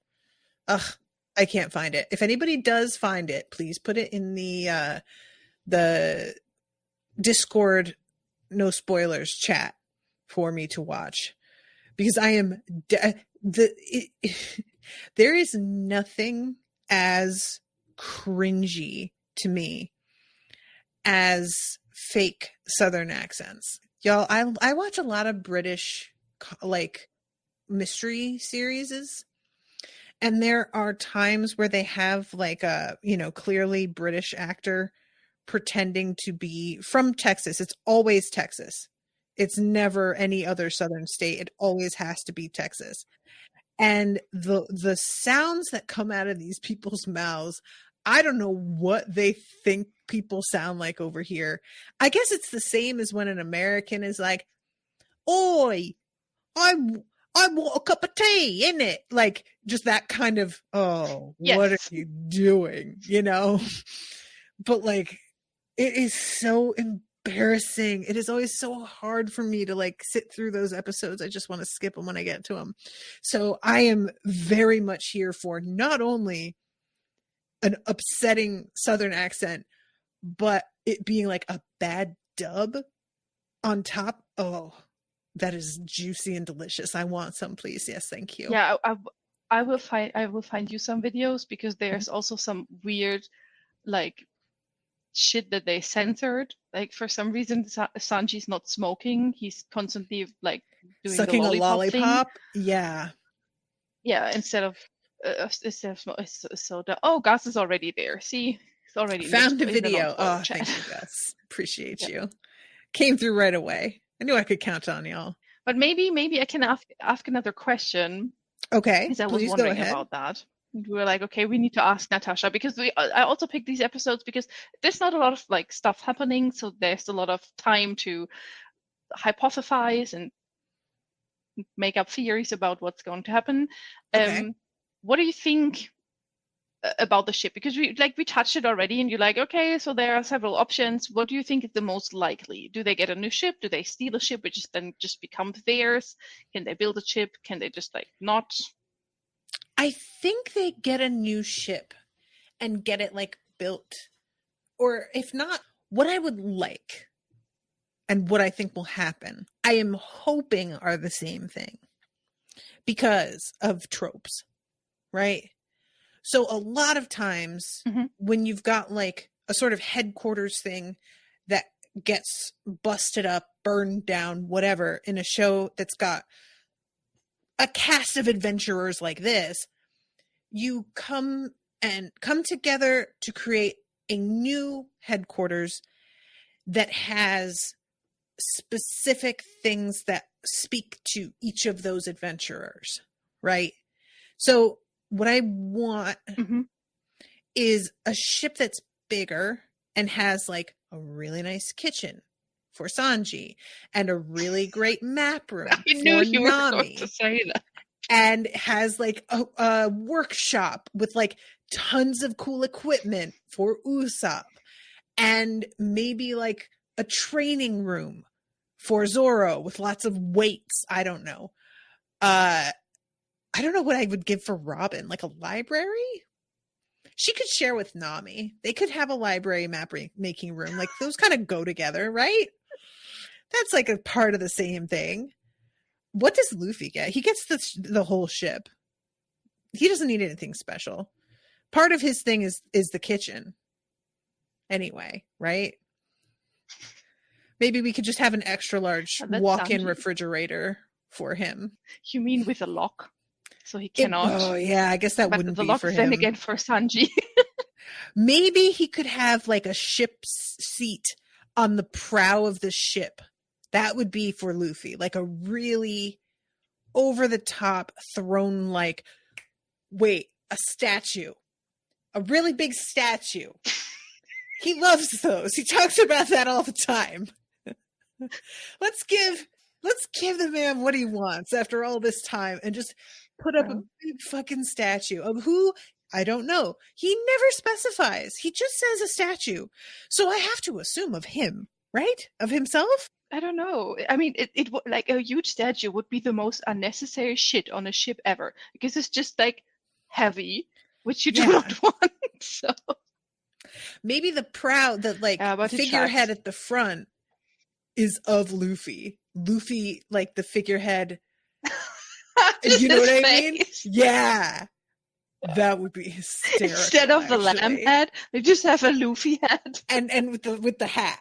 [SPEAKER 2] Ugh, I can't find it. If anybody does find it, please put it in the Discord no spoilers chat for me to watch, because I am there is nothing as cringy to me as fake Southern accents. Y'all, I watch a lot of British like mystery series, and there are times where they have like a, clearly British actor pretending to be from Texas. It's always Texas. It's never any other Southern state. It always has to be Texas. And the sounds that come out of these people's mouths, I don't know what they think people sound like over here. I guess it's the same as when an American is like, "Oi, I want a cup of tea, innit?" Like just that kind of,
[SPEAKER 3] Yes.
[SPEAKER 2] What are you doing? But like, it is so embarrassing. It is always so hard for me to like sit through those episodes. I just want to skip them when I get to them. So I am very much here for not only an upsetting Southern accent, but it being like a bad dub on top. Oh, that is juicy and delicious. I want some, please. Yes, thank you.
[SPEAKER 3] Yeah, I will find you some videos, because there's also some weird like shit that they censored. Like for some reason Sanji's not smoking. He's constantly like doing
[SPEAKER 2] Sucking
[SPEAKER 3] the lollipop
[SPEAKER 2] thing. Yeah.
[SPEAKER 3] Yeah, instead of soda. Oh, Gus is already there. See, he's already
[SPEAKER 2] found the video. Oh, thank you, Gus. Appreciate you. Came through right away. I knew I could count on y'all.
[SPEAKER 3] But maybe I can ask another question.
[SPEAKER 2] Okay,
[SPEAKER 3] because I was wondering about that. We were like, okay, we need to ask Natasha, because I also picked these episodes because there's not a lot of like stuff happening, so there's a lot of time to hypothesize and make up theories about what's going to happen.
[SPEAKER 2] Okay.
[SPEAKER 3] What do you think about the ship? Because we touched it already, and you're like, okay, so there are several options. What do you think is the most likely? Do they get a new ship? Do they steal a ship, which then just becomes theirs? Can they build a ship? Can they just like not?
[SPEAKER 2] I think they get a new ship and get it like built, or if not, what I would like and what I think will happen, I am hoping are the same thing because of tropes, right? So a lot of times when you've got like a sort of headquarters thing that gets busted up, burned down, whatever, in a show that's got a cast of adventurers like this, you come together to create a new headquarters that has specific things that speak to each of those adventurers, right? So what I want is a ship that's bigger and has like a really nice kitchen for Sanji and a really great map room
[SPEAKER 3] I knew you were
[SPEAKER 2] Nami,
[SPEAKER 3] going to say that.
[SPEAKER 2] and has like a workshop with like tons of cool equipment for Usopp, and maybe like a training room for Zoro with lots of weights. I don't know. I don't know what I would give for Robin, like a library. She could share with Nami. They could have a library map making room. Like those kind of go together, right? That's like a part of the same thing. What does Luffy get? He gets the whole ship. He doesn't need anything special. Part of his thing is the kitchen. Anyway, right? Maybe we could just have an extra large walk-in refrigerator for him.
[SPEAKER 3] You mean with a lock? So he cannot.
[SPEAKER 2] Oh yeah, I guess that
[SPEAKER 3] but
[SPEAKER 2] wouldn't
[SPEAKER 3] the
[SPEAKER 2] be
[SPEAKER 3] lock
[SPEAKER 2] for
[SPEAKER 3] is
[SPEAKER 2] him.
[SPEAKER 3] then again for Sanji.
[SPEAKER 2] Maybe he could have like a ship's seat on the prow of the ship. That would be for Luffy, like a really over the top throne like a statue. A really big statue. He loves those. He talks about that all the time. Let's give the man what he wants after all this time and just put up a big fucking statue of who I don't know. He never specifies. He just says a statue. So I have to assume of him, right? Of himself?
[SPEAKER 3] I don't know. I mean, it like a huge statue would be the most unnecessary shit on a ship ever because it's just like heavy, which you do not want. So
[SPEAKER 2] maybe the figurehead at the front is of Luffy. Luffy, like the figurehead. You know what I mean? Yeah. That would be hysterical.
[SPEAKER 3] Instead of the lamb head, they just have a Luffy head.
[SPEAKER 2] And with the hat,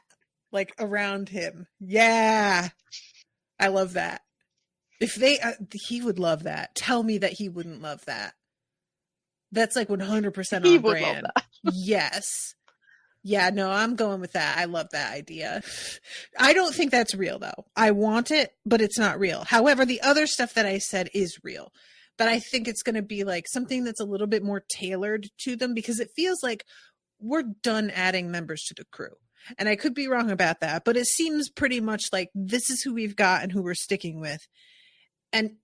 [SPEAKER 2] like around him. Yeah. I love that. If they, he would love that. Tell me that he wouldn't love that. That's like 100% on
[SPEAKER 3] He would
[SPEAKER 2] brand.
[SPEAKER 3] love that.
[SPEAKER 2] Yes. Yeah, no, I'm going with that. I love that idea. I don't think that's real though. I want it, but it's not real. However, the other stuff that I said is real. But I think it's going to be like something that's a little bit more tailored to them because it feels like we're done adding members to the crew. And I could be wrong about that, but it seems pretty much like this is who we've got and who we're sticking with. And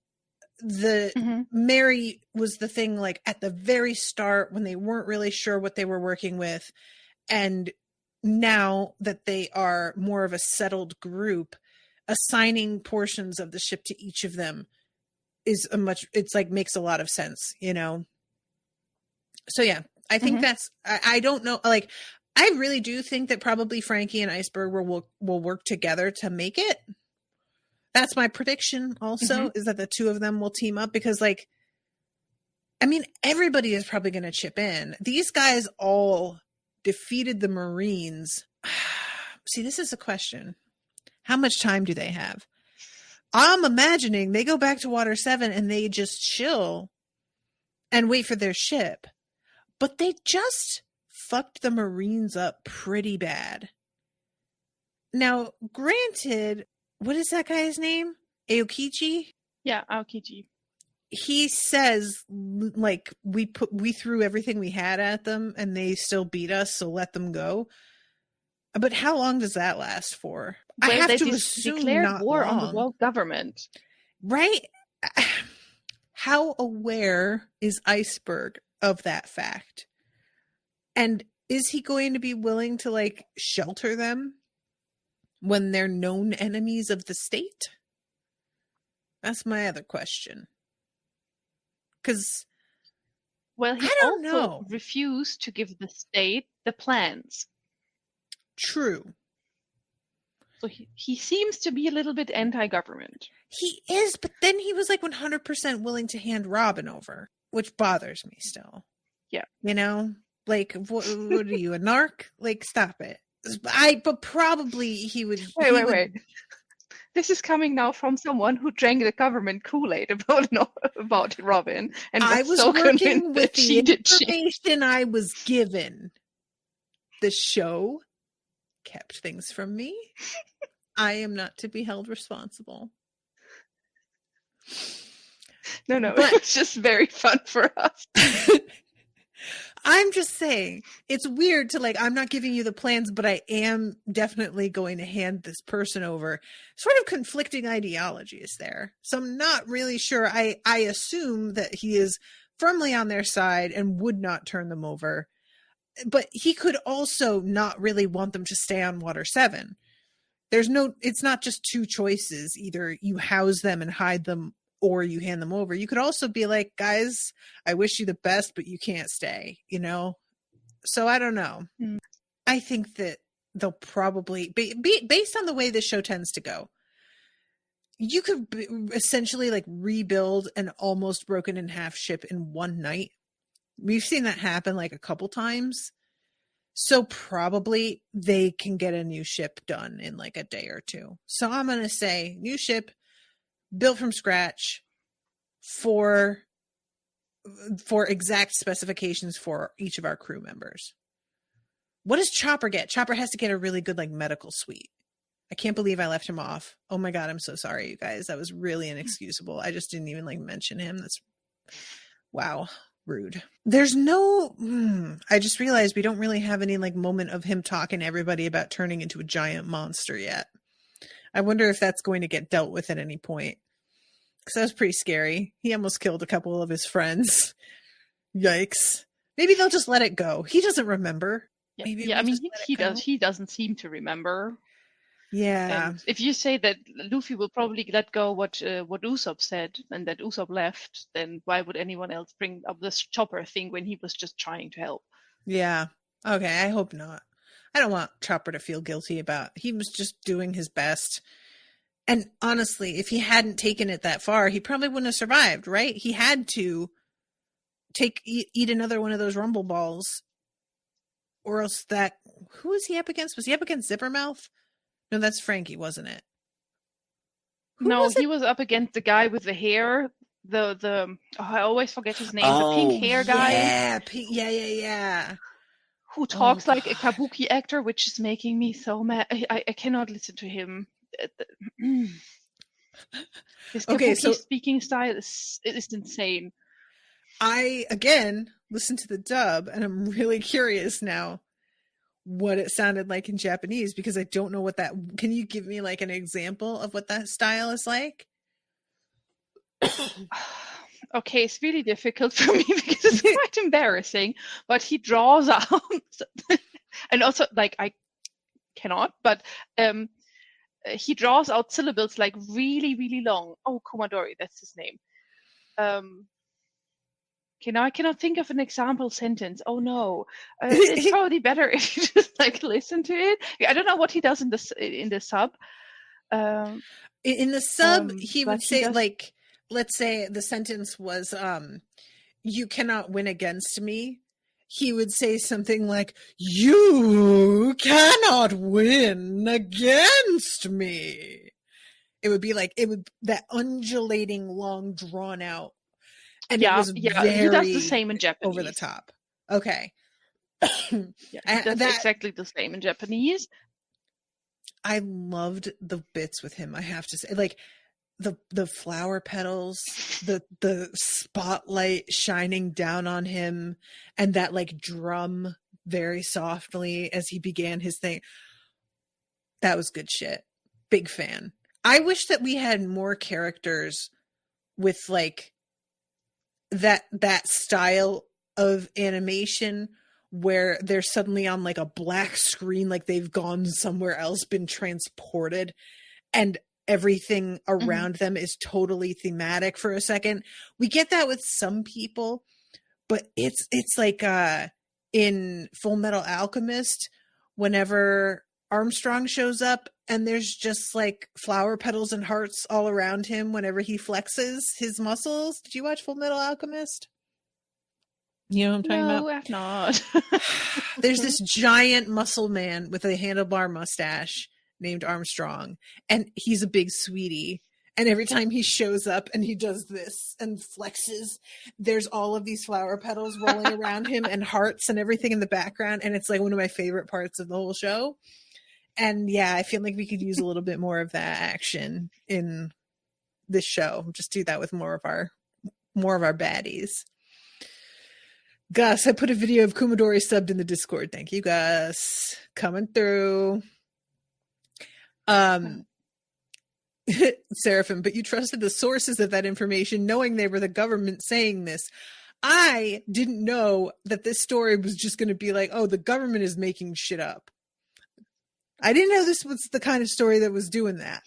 [SPEAKER 2] Mary was the thing like at the very start when they weren't really sure what they were working with. And now that they are more of a settled group, assigning portions of the ship to each of them it's like makes a lot of sense, you know? So yeah, I think that's, I don't know. Like, I really do think that probably Frankie and Iceberg will work together to make it. That's my prediction also is that the two of them will team up because like, I mean, everybody is probably going to chip in. These guys all defeated the Marines. See, this is a question. How much time do they have? I'm imagining they go back to Water 7 and they just chill and wait for their ship. But they just fucked the Marines up pretty bad. Now, granted, what is that guy's name? Aokichi?
[SPEAKER 3] Yeah, Aokichi.
[SPEAKER 2] He says, like, we threw everything we had at them and they still beat us, so let them go. But how long does that last for?
[SPEAKER 3] Well,
[SPEAKER 2] I have
[SPEAKER 3] they
[SPEAKER 2] to assume
[SPEAKER 3] declared
[SPEAKER 2] not
[SPEAKER 3] war
[SPEAKER 2] long.
[SPEAKER 3] on the world government.
[SPEAKER 2] Right? How aware is Iceberg of that fact? And is he going to be willing to, like, shelter them when they're known enemies of the state? That's my other question. Because,
[SPEAKER 3] well, he
[SPEAKER 2] I don't
[SPEAKER 3] also
[SPEAKER 2] know.
[SPEAKER 3] refused to give the state the plans.
[SPEAKER 2] True.
[SPEAKER 3] So he seems to be a little bit anti-government.
[SPEAKER 2] He is, but then he was like 100% willing to hand Robin over, which bothers me still.
[SPEAKER 3] Yeah.
[SPEAKER 2] You know? Like, what are you, a narc? Like, stop it. But probably he would...
[SPEAKER 3] Wait. This is coming now from someone who drank the government Kool-Aid about Robin. And
[SPEAKER 2] I was
[SPEAKER 3] so
[SPEAKER 2] working with
[SPEAKER 3] that
[SPEAKER 2] the
[SPEAKER 3] she did
[SPEAKER 2] information I was given. The show kept things from me. I am not to be held responsible.
[SPEAKER 3] No,
[SPEAKER 2] but,
[SPEAKER 3] it's just very fun for us.
[SPEAKER 2] I'm just saying, it's weird to like, I'm not giving you the plans, but I am definitely going to hand this person over. Sort of conflicting ideologies there. So I'm not really sure. I assume that he is firmly on their side and would not turn them over. But he could also not really want them to stay on Water 7. It's not just two choices. Either you house them and hide them or you hand them over. You could also be like, guys, I wish you the best, but you can't stay, you know? So I don't know. I think that they'll probably be based on the way this show tends to go. You could essentially like rebuild an almost broken in half ship in one night. We've seen that happen like a couple times. So probably they can get a new ship done in like a day or two. So I'm going to say new ship, built from scratch for exact specifications for each of our crew members. What does Chopper get? Chopper has to get a really good like medical suite. I can't believe I left him off. Oh my God, I'm so sorry, you guys. That was really inexcusable. I just didn't even like mention him. That's wow, rude. There's no I just realized we don't really have any like moment of him talking to everybody about turning into a giant monster yet. I wonder if that's going to get dealt with at any point. Because that was pretty scary. He almost killed a couple of his friends. Yikes. Maybe they'll just let it go. He doesn't remember.
[SPEAKER 3] Yeah,
[SPEAKER 2] Maybe
[SPEAKER 3] yeah.
[SPEAKER 2] we'll
[SPEAKER 3] I mean,
[SPEAKER 2] just let it
[SPEAKER 3] he
[SPEAKER 2] go.
[SPEAKER 3] does. He doesn't seem to remember.
[SPEAKER 2] Yeah.
[SPEAKER 3] And if you say that Luffy will probably let go what Usopp said, and that Usopp left, then why would anyone else bring up this Chopper thing when he was just trying to help?
[SPEAKER 2] Yeah. Okay, I hope not. I don't want Chopper to feel guilty about. He was just doing his best. And honestly, if he hadn't taken it that far, he probably wouldn't have survived, right? He had to eat another one of those rumble balls, or else that. Who was he up against? Was he up against Zippermouth? No, that's Frankie, wasn't it?
[SPEAKER 3] He was up against the guy with the hair. I always forget his name. The pink hair guy.
[SPEAKER 2] Yeah.
[SPEAKER 3] Who talks like a kabuki actor, which is making me so mad. I cannot listen to him. His kabuki speaking style is insane.
[SPEAKER 2] I again listened to the dub, and I'm really curious now what it sounded like in Japanese, because I don't know what that. Can you give me like an example of what that style is like?
[SPEAKER 3] Okay, it's really difficult for me because it's quite embarrassing. But he draws out, and also like I cannot, but he draws out syllables like really, really long. Oh, Komadori, that's his name. Okay, now I cannot think of an example sentence. Oh no, it's probably better if you just like listen to it. I don't know what he does in the sub.
[SPEAKER 2] In the sub, he would say
[SPEAKER 3] does...
[SPEAKER 2] like, let's say the sentence was, "You cannot win against me." He would say something like, "You cannot win against me." It would be like that undulating, long, drawn out. And it was
[SPEAKER 3] he
[SPEAKER 2] very
[SPEAKER 3] does the same in Japanese.
[SPEAKER 2] Over the top. Okay.
[SPEAKER 3] He does exactly the same in Japanese.
[SPEAKER 2] I loved the bits with him, I have to say. Like the flower petals, the spotlight shining down on him, and that like drum very softly as he began his thing. That was good shit. Big fan. I wish that we had more characters with like that style of animation where they're suddenly on like a black screen, like they've gone somewhere else, been transported, and everything around them is totally thematic for a second. We get that with some people, but it's like in Full Metal Alchemist, whenever Armstrong shows up and there's just like flower petals and hearts all around him whenever he flexes his muscles. Did you watch Full Metal Alchemist? You know what I'm talking about?
[SPEAKER 3] No, I've not.
[SPEAKER 2] There's this giant muscle man with a handlebar mustache named Armstrong, and he's a big sweetie. And every time he shows up and he does this and flexes, there's all of these flower petals rolling around him and hearts and everything in the background. And it's like one of my favorite parts of the whole show. And yeah, I feel like we could use a little bit more of that action in this show. Just do that with more of our baddies. Gus, I put a video of Kumadori subbed in the Discord. Thank you, Gus. Coming through. Seraphim, but you trusted the sources of that information, knowing they were the government saying this. I didn't know that this story was just going to be like, oh, the government is making shit up. I didn't know this was the kind of story that was doing that.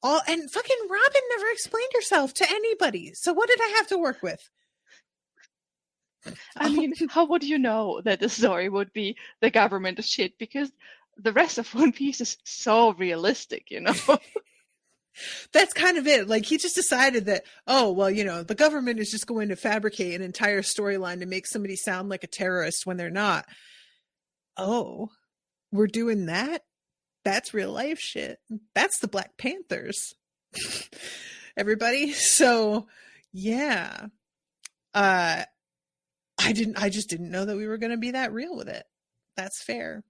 [SPEAKER 2] And fucking Robin never explained herself to anybody. So what did I have to work with?
[SPEAKER 3] I mean, how would you know that the story would be the government is shit? Because the rest of One Piece is so realistic, you know?
[SPEAKER 2] That's kind of it. Like, he just decided that, oh, well, you know, the government is just going to fabricate an entire storyline to make somebody sound like a terrorist when they're not. Oh, we're doing that? That's real life shit. That's the Black Panthers. everybody. So yeah, I just didn't know that we were going to be that real with it. That's fair.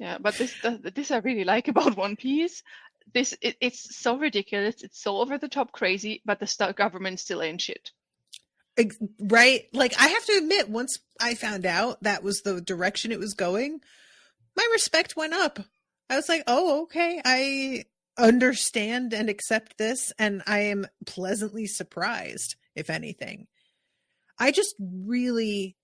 [SPEAKER 3] Yeah, but this I really like about One Piece. It's so ridiculous, it's so over the top crazy, but the government still ain't shit.
[SPEAKER 2] Right? Like, I have to admit, once I found out that was the direction it was going, my respect went up. I was like, oh, okay, I understand and accept this, and I am pleasantly surprised, if anything. I just really,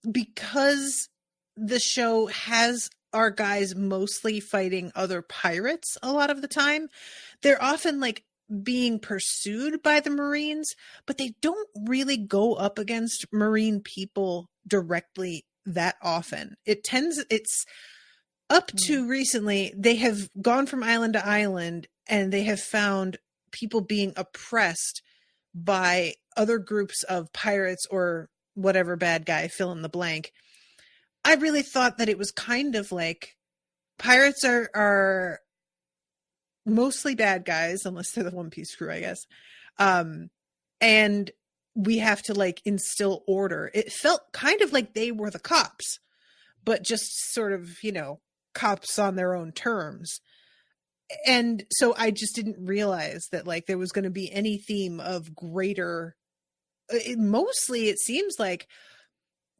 [SPEAKER 2] because the show has our guys mostly fighting other pirates a lot of the time, they're often like being pursued by the Marines, but they don't really go up against Marine people directly that often. It's up to recently, they have gone from island to island, and they have found people being oppressed by other groups of pirates or whatever bad guy, fill in the blank. I really thought that it was kind of like pirates are mostly bad guys, unless they're the One Piece crew, I guess. And we have to like instill order. It felt kind of like they were the cops, but just sort of, cops on their own terms. And so I just didn't realize that like there was going to be any theme of greater. Mostly, it seems like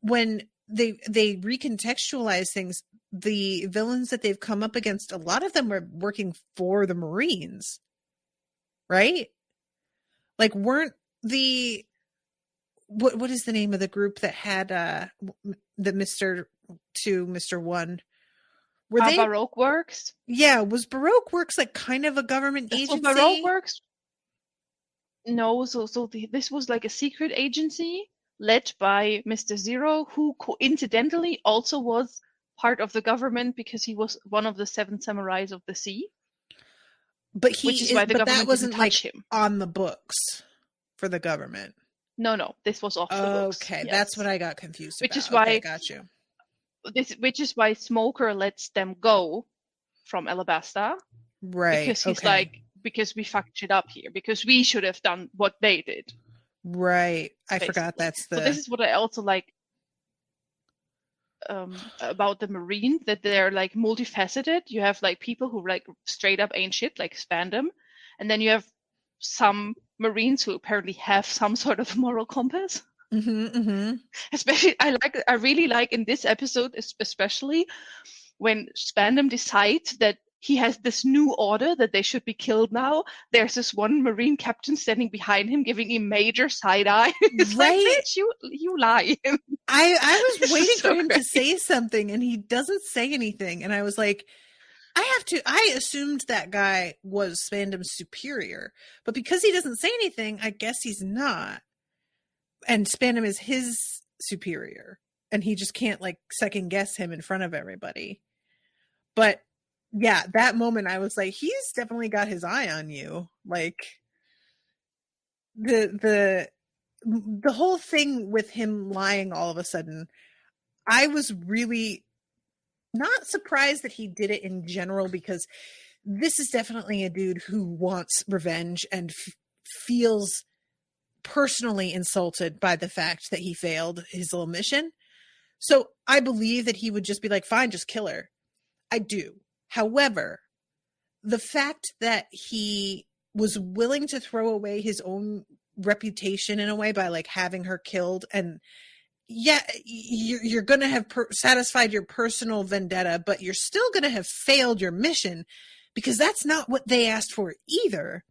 [SPEAKER 2] when they recontextualize things, the villains that they've come up against, a lot of them are working for the Marines, right? Like, weren't the what is the name of the group that had the Mr. 2, Mr. 1? Were they
[SPEAKER 3] Baroque Works?
[SPEAKER 2] Yeah, was Baroque Works like kind of a government agency?
[SPEAKER 3] So Baroque Works? No, this was like a secret agency led by Mr. Zero, who coincidentally also was part of the government because he was one of the 7 samurais of the sea.
[SPEAKER 2] But that wasn't like
[SPEAKER 3] him
[SPEAKER 2] on the books for the government.
[SPEAKER 3] No, this was off the books.
[SPEAKER 2] Okay,
[SPEAKER 3] yes.
[SPEAKER 2] That's what I got confused
[SPEAKER 3] which
[SPEAKER 2] about.
[SPEAKER 3] Is why,
[SPEAKER 2] okay, got you.
[SPEAKER 3] Which is why Smoker lets them go from Alabasta.
[SPEAKER 2] Right.
[SPEAKER 3] Because he's like, because we fucked it up here, because we should have done what they did.
[SPEAKER 2] Right. I forgot that's the...
[SPEAKER 3] So this is what I also like about the Marine, that they're like multifaceted. You have like people who like straight up ain't shit, like Spandam. And then you have some Marines who apparently have some sort of moral compass. Especially, I really like in this episode, especially when Spandam decides that he has this new order that they should be killed now. There's this one Marine captain standing behind him, giving him major side eye. It's
[SPEAKER 2] right?
[SPEAKER 3] Like, bitch, you lie.
[SPEAKER 2] I was waiting for him to say something, and he doesn't say anything. And I was like, I assumed that guy was Spandam's superior, but because he doesn't say anything, I guess he's not. And Spandam is his superior, and he just can't like second guess him in front of everybody. But yeah, that moment I was like, he's definitely got his eye on you. Like the whole thing with him lying all of a sudden, I was really not surprised that he did it in general, because this is definitely a dude who wants revenge and feels personally insulted by the fact that he failed his little mission. So I believe that he would just be like, fine, just kill her. I do. However, the fact that he was willing to throw away his own reputation in a way by like having her killed, and yeah, you're going to have satisfied your personal vendetta, but you're still going to have failed your mission, because that's not what they asked for either.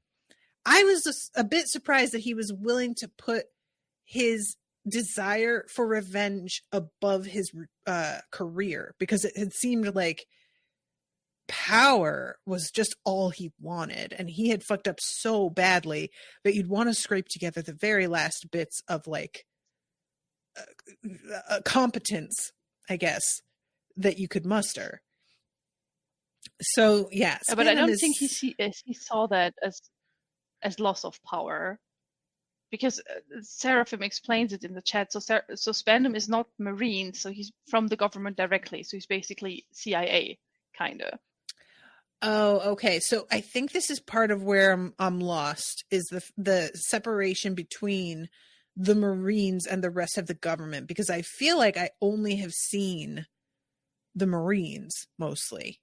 [SPEAKER 2] I was just a bit surprised that he was willing to put his desire for revenge above his career, because it had seemed like power was just all he wanted, and he had fucked up so badly that you'd want to scrape together the very last bits of like competence, I guess, that you could muster. So yeah,
[SPEAKER 3] but I don't think he saw that as loss of power, because Seraphim explains it in the chat. So Spandam is not Marine, so he's from the government directly, so he's basically CIA kind of.
[SPEAKER 2] Oh, okay. So I think this is part of where I'm lost, is the separation between the Marines and the rest of the government, because I feel like I only have seen the Marines mostly.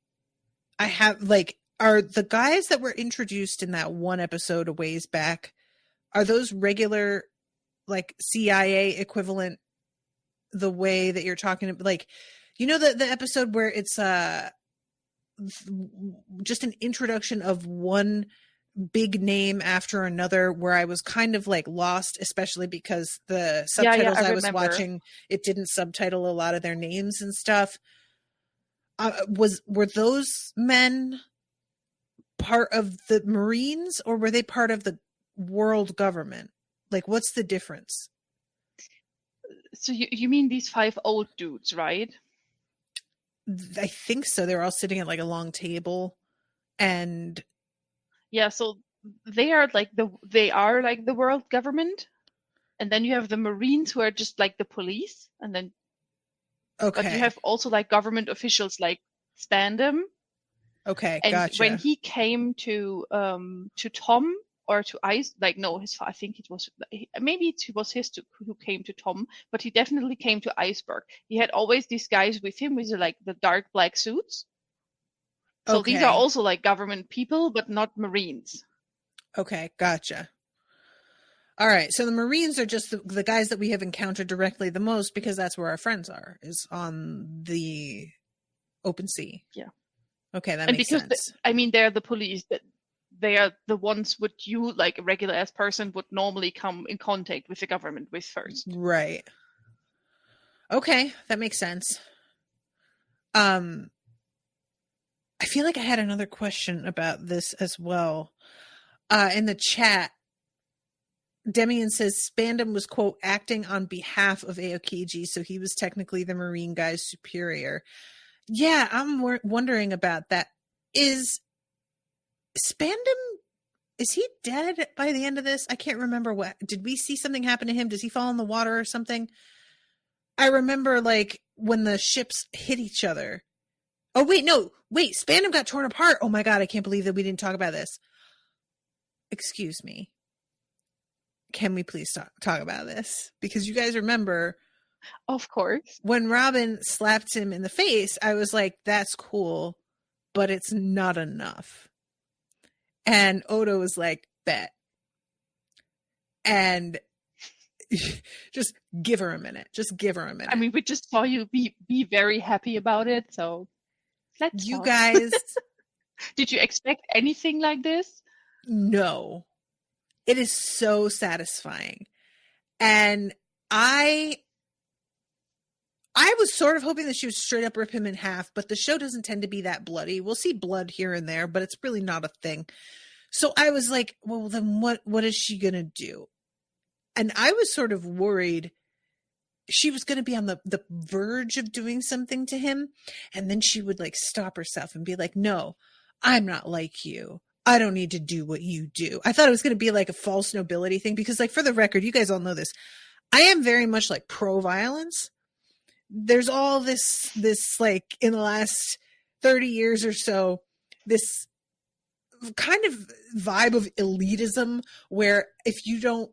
[SPEAKER 2] I have like, are the guys that were introduced in that one episode a ways back, are those regular like CIA equivalent, the way that you're talking about, like, you know, the episode where it's just an introduction of one big name after another, where I was kind of like lost, especially because the subtitles I was watching, it didn't subtitle a lot of their names and stuff. Were those men part of the Marines, or were they part of the world government? Like, what's the difference?
[SPEAKER 3] So you mean these 5 old dudes, right?
[SPEAKER 2] I think so. They're all sitting at like a long table, and
[SPEAKER 3] yeah, so they are like the world government, and then you have the Marines who are just like the police, and then
[SPEAKER 2] okay,
[SPEAKER 3] but you have also like government officials like Spandam.
[SPEAKER 2] Okay,
[SPEAKER 3] and
[SPEAKER 2] gotcha.
[SPEAKER 3] When he came to Tom, or to Ice, like, no, I think it was, maybe it was who came to Tom, but he definitely came to Iceberg. He had always these guys with him with like the dark black suits. So these are also like government people, but not Marines.
[SPEAKER 2] Okay, gotcha. All right, so the Marines are just the guys that we have encountered directly the most, because that's where our friends are, is on the open sea.
[SPEAKER 3] Yeah.
[SPEAKER 2] Okay, that makes sense.
[SPEAKER 3] I mean, they're the police. That they are the ones what you, like a regular ass person, would normally come in contact with the government with first.
[SPEAKER 2] Right. Okay, that makes sense. I feel like I had another question about this as well. In the chat, Demian says Spandam was, quote, acting on behalf of Aokiji, so he was technically the Marine guy's superior. Yeah, I'm wondering about that. Is Spandam, is he dead by the end of this? I can't remember. What did we see something happen to him? Does he fall in the water or something? I remember like when the ships hit each other. Oh, wait, Spandam got torn apart. Oh my God, I can't believe that we didn't talk about this. Excuse me. Can we please talk about this? Because you guys remember,
[SPEAKER 3] of course,
[SPEAKER 2] when Robin slapped him in the face, I was like, that's cool, but it's not enough. And Odo was like, bet. And just give her a minute. I
[SPEAKER 3] mean, we just saw you be very happy about it, so let's
[SPEAKER 2] you guys.
[SPEAKER 3] Did you expect anything like this?
[SPEAKER 2] No. It is so satisfying. And I was sort of hoping that she would straight up rip him in half, but the show doesn't tend to be that bloody. We'll see blood here and there, but it's really not a thing. So I was like, well, then what is she going to do? And I was sort of worried she was going to be on the verge of doing something to him. And then she would like stop herself and be like, no, I'm not like you. I don't need to do what you do. I thought it was going to be like a false nobility thing, because like, for the record, you guys all know this, I am very much like pro-violence. There's all this like in the last 30 years or so, this kind of vibe of elitism where if you don't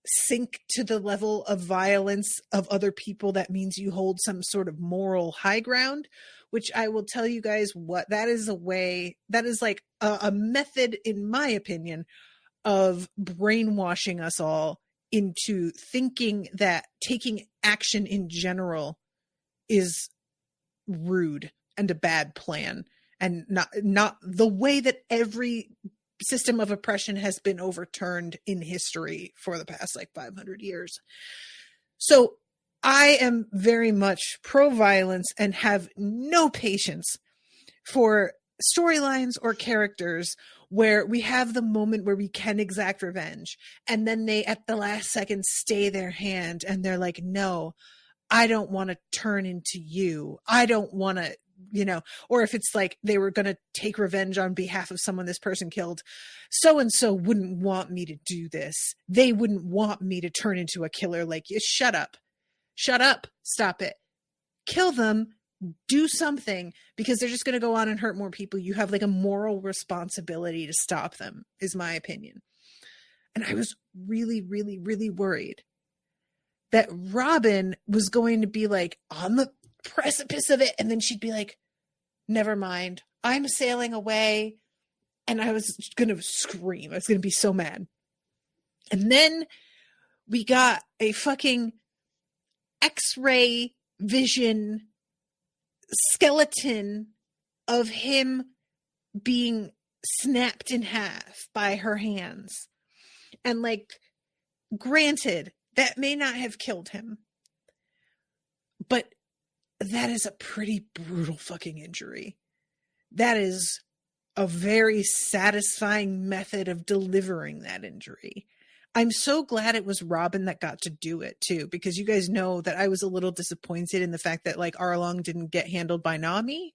[SPEAKER 2] sink to the level of violence of other people, that means you hold some sort of moral high ground, which I will tell you guys what that is. That is like a method, in my opinion, of brainwashing us all into thinking that taking action in general is rude and a bad plan, and not the way that every system of oppression has been overturned in history for the past like 500 years. So I am very much pro-violence and have no patience for storylines or characters where we have the moment where we can exact revenge, and then they at the last second stay their hand and they're like, no, I don't want to turn into you. I don't want to, or if it's like they were going to take revenge on behalf of someone this person killed, so-and-so wouldn't want me to do this. They wouldn't want me to turn into a killer like you. Shut up. Stop it. Kill them. do something, because they're just going to go on and hurt more people. You have like a moral responsibility to stop them, is my opinion. And I was really, really, really worried that Robin was going to be like on the precipice of it. And then she'd be like, never mind, I'm sailing away. And I was going to scream. I was going to be so mad. And then we got a fucking X-ray vision skeleton of him being snapped in half by her hands. And like, granted, that may not have killed him, but that is a pretty brutal fucking injury. That is a very satisfying method of delivering that injury. I'm so glad it was Robin that got to do it too, because you guys know that I was a little disappointed in the fact that like Arlong didn't get handled by Nami.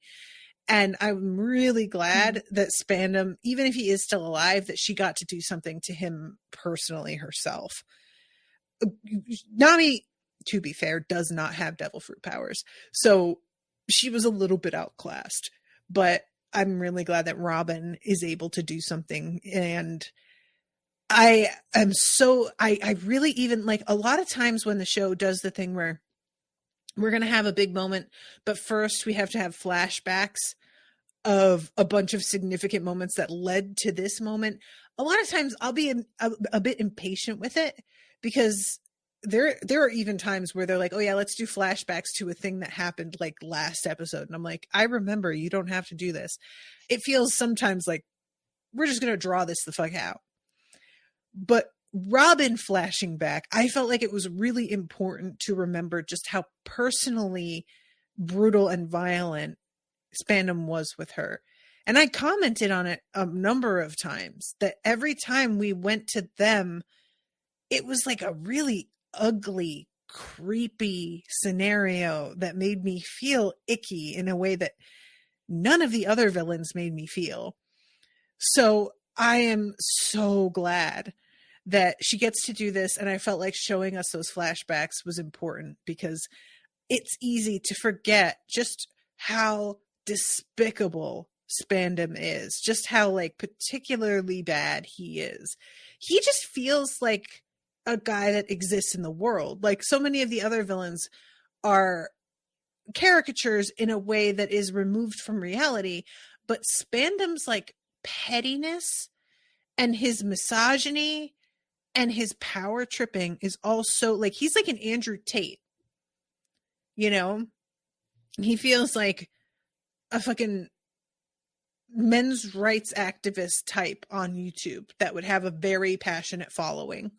[SPEAKER 2] And I'm really glad that Spandam, even if he is still alive, that she got to do something to him personally herself. Nami, to be fair, does not have devil fruit powers. So she was a little bit outclassed, but I'm really glad that Robin is able to do something. And I really even like, a lot of times when the show does the thing where we're going to have a big moment, but first we have to have flashbacks of a bunch of significant moments that led to this moment. A lot of times I'll be a bit impatient with it, because there are even times where they're like, oh yeah, let's do flashbacks to a thing that happened like last episode. And I'm like, I remember, you don't have to do this. It feels sometimes like we're just going to draw this the fuck out. But Robin flashing back, I felt like it was really important to remember just how personally brutal and violent Spandam was with her. And I commented on it a number of times, that every time we went to them, it was like a really ugly, creepy scenario that made me feel icky in a way that none of the other villains made me feel. So I am so glad that she gets to do this. And I felt like showing us those flashbacks was important, because it's easy to forget just how despicable Spandam is, just how like particularly bad he is. He just feels like a guy that exists in the world. Like so many of the other villains are caricatures in a way that is removed from reality, but Spandam's like pettiness and his misogyny and his power tripping is also like, he's like an Andrew Tate, you know? He feels like a fucking men's rights activist type on YouTube that would have a very passionate following.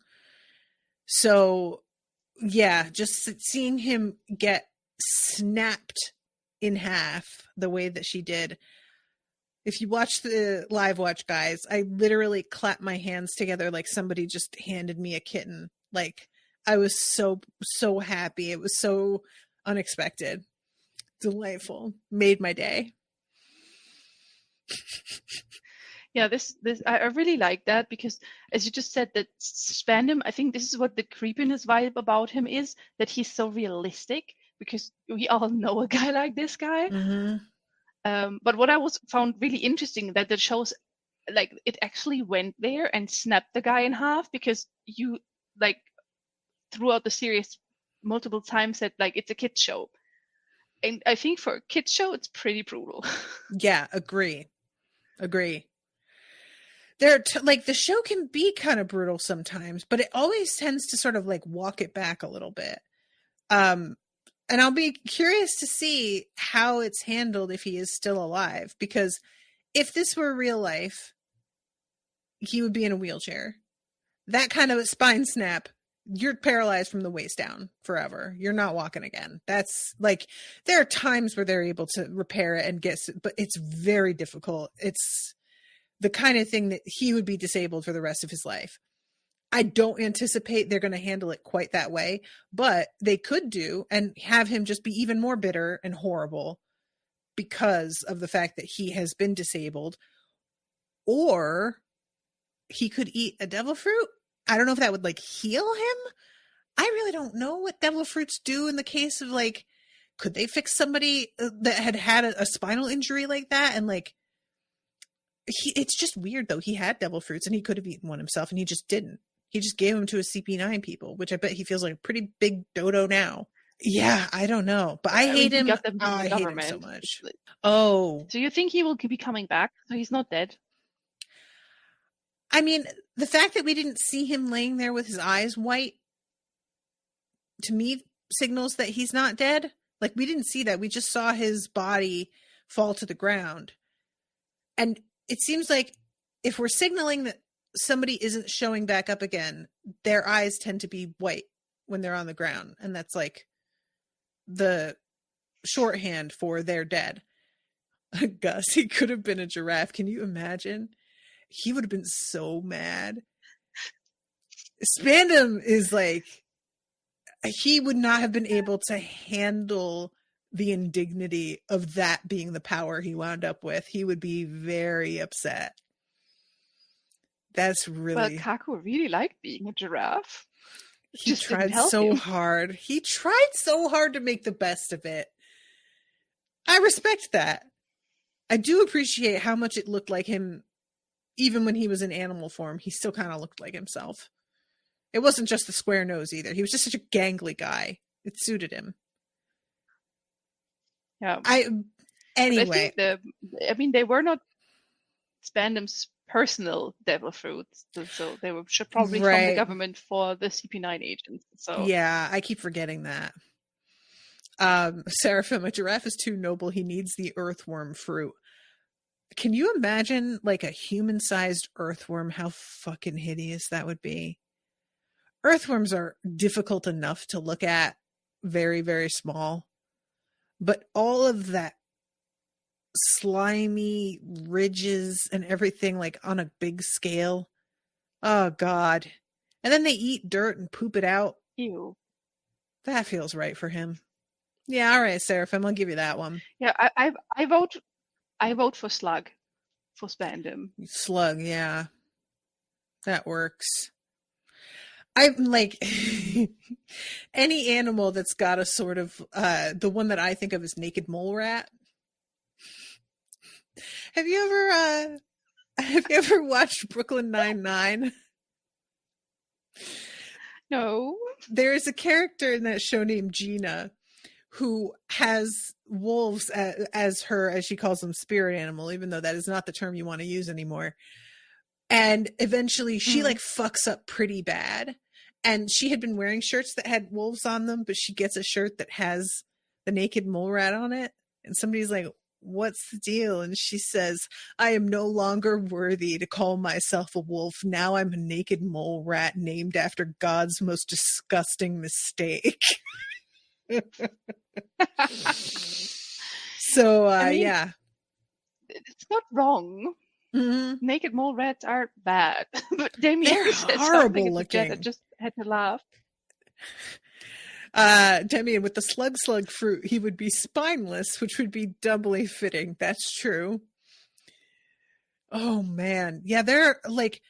[SPEAKER 2] So yeah, just seeing him get snapped in half the way that she did. If you watch the live watch, guys, I literally clapped my hands together like somebody just handed me a kitten. Like, I was so happy. It was so unexpected. Delightful. Made my day.
[SPEAKER 3] Yeah, this I really like that, because as you just said, that Spandam, I think this is what the creepiness vibe about him is, that he's so realistic, because we all know a guy like this guy.
[SPEAKER 2] Mm-hmm.
[SPEAKER 3] But what I found really interesting, that the shows, like, it actually went there and snapped the guy in half, because you, like, throughout the series multiple times said, like, it's a kid's show. And I think for a kid's show, it's pretty brutal.
[SPEAKER 2] Yeah, agree. There, like, the show can be kind of brutal sometimes, but it always tends to sort of like walk it back a little bit. And I'll be curious to see how it's handled if he is still alive, because if this were real life, he would be in a wheelchair. That kind of a spine snap, you're paralyzed from the waist down forever. You're not walking again. That's like, there are times where they're able to repair it and but it's very difficult. It's the kind of thing that he would be disabled for the rest of his life. I don't anticipate they're going to handle it quite that way, but they could do and have him just be even more bitter and horrible because of the fact that he has been disabled. Or he could eat a devil fruit. I don't know if that would like heal him. I really don't know what devil fruits do in the case of like could they fix somebody that had a spinal injury like that? And like, it's just weird though. He had devil fruits and he could have eaten one himself and he just didn't. He just gave them to his CP9 people, which I bet he feels like a pretty big dodo now. Yeah, I don't know, but I hate him.
[SPEAKER 3] He got them from
[SPEAKER 2] I
[SPEAKER 3] the
[SPEAKER 2] hate him
[SPEAKER 3] government.
[SPEAKER 2] so much. Oh,
[SPEAKER 3] so you think he will be coming back? So he's not dead?
[SPEAKER 2] I mean, the fact that we didn't see him laying there with his eyes white, to me, signals that he's not dead. Like, we didn't see that. We just saw his body fall to the ground. And it seems like if we're signaling that somebody isn't showing back up again, their eyes tend to be white when they're on the ground. And that's like the shorthand for they're dead. Gus, he could have been a giraffe. Can you imagine? He would have been so mad. Spandam is like, he would not have been able to handle the indignity of that being the power he wound up with. He would be very upset. That's really...
[SPEAKER 3] Well, Kaku really liked being a giraffe.
[SPEAKER 2] He tried so hard. He tried so hard to make the best of it. I respect that. I do appreciate how much it looked like him. Even when he was in animal form, he still kind of looked like himself. It wasn't just the square nose either. He was just such a gangly guy. It suited him.
[SPEAKER 3] Yeah.
[SPEAKER 2] Anyway.
[SPEAKER 3] I mean, they were not Spandam's personal devil fruits, so they were probably from the government for the CP9 agents. So
[SPEAKER 2] yeah, I keep forgetting that. Seraphim, a giraffe is too noble. He needs the earthworm fruit. Can you imagine like a human-sized earthworm? How fucking hideous that would be. Earthworms are difficult enough to look at, very, very small. But all of that slimy ridges and everything like on a big scale. Oh, God. And then they eat dirt and poop it out.
[SPEAKER 3] Ew.
[SPEAKER 2] That feels right for him. Yeah, all right, Seraphim, I'll give you that one.
[SPEAKER 3] Yeah, I vote for Slug, for Spandam.
[SPEAKER 2] Slug, yeah. That works. I'm like, any animal that's got a sort of, the one that I think of as naked mole rat. Have you ever watched Brooklyn Nine-Nine?
[SPEAKER 3] No.
[SPEAKER 2] There is a character in that show named Gina who has wolves as her, as she calls them, spirit animal, even though that is not the term you want to use anymore. And eventually she like fucks up pretty bad. And she had been wearing shirts that had wolves on them, but she gets a shirt that has the naked mole rat on it. And somebody's like, what's the deal? And she says, I am no longer worthy to call myself a wolf. Now I'm a naked mole rat named after God's most disgusting mistake. So, I mean, yeah.
[SPEAKER 3] It's not wrong.
[SPEAKER 2] Mm-hmm.
[SPEAKER 3] Naked mole rats are bad. But Damien said
[SPEAKER 2] horrible looking.
[SPEAKER 3] I just had to laugh.
[SPEAKER 2] Damien, with the slug fruit, he would be spineless, which would be doubly fitting. That's true. Oh, man. Yeah, they're like...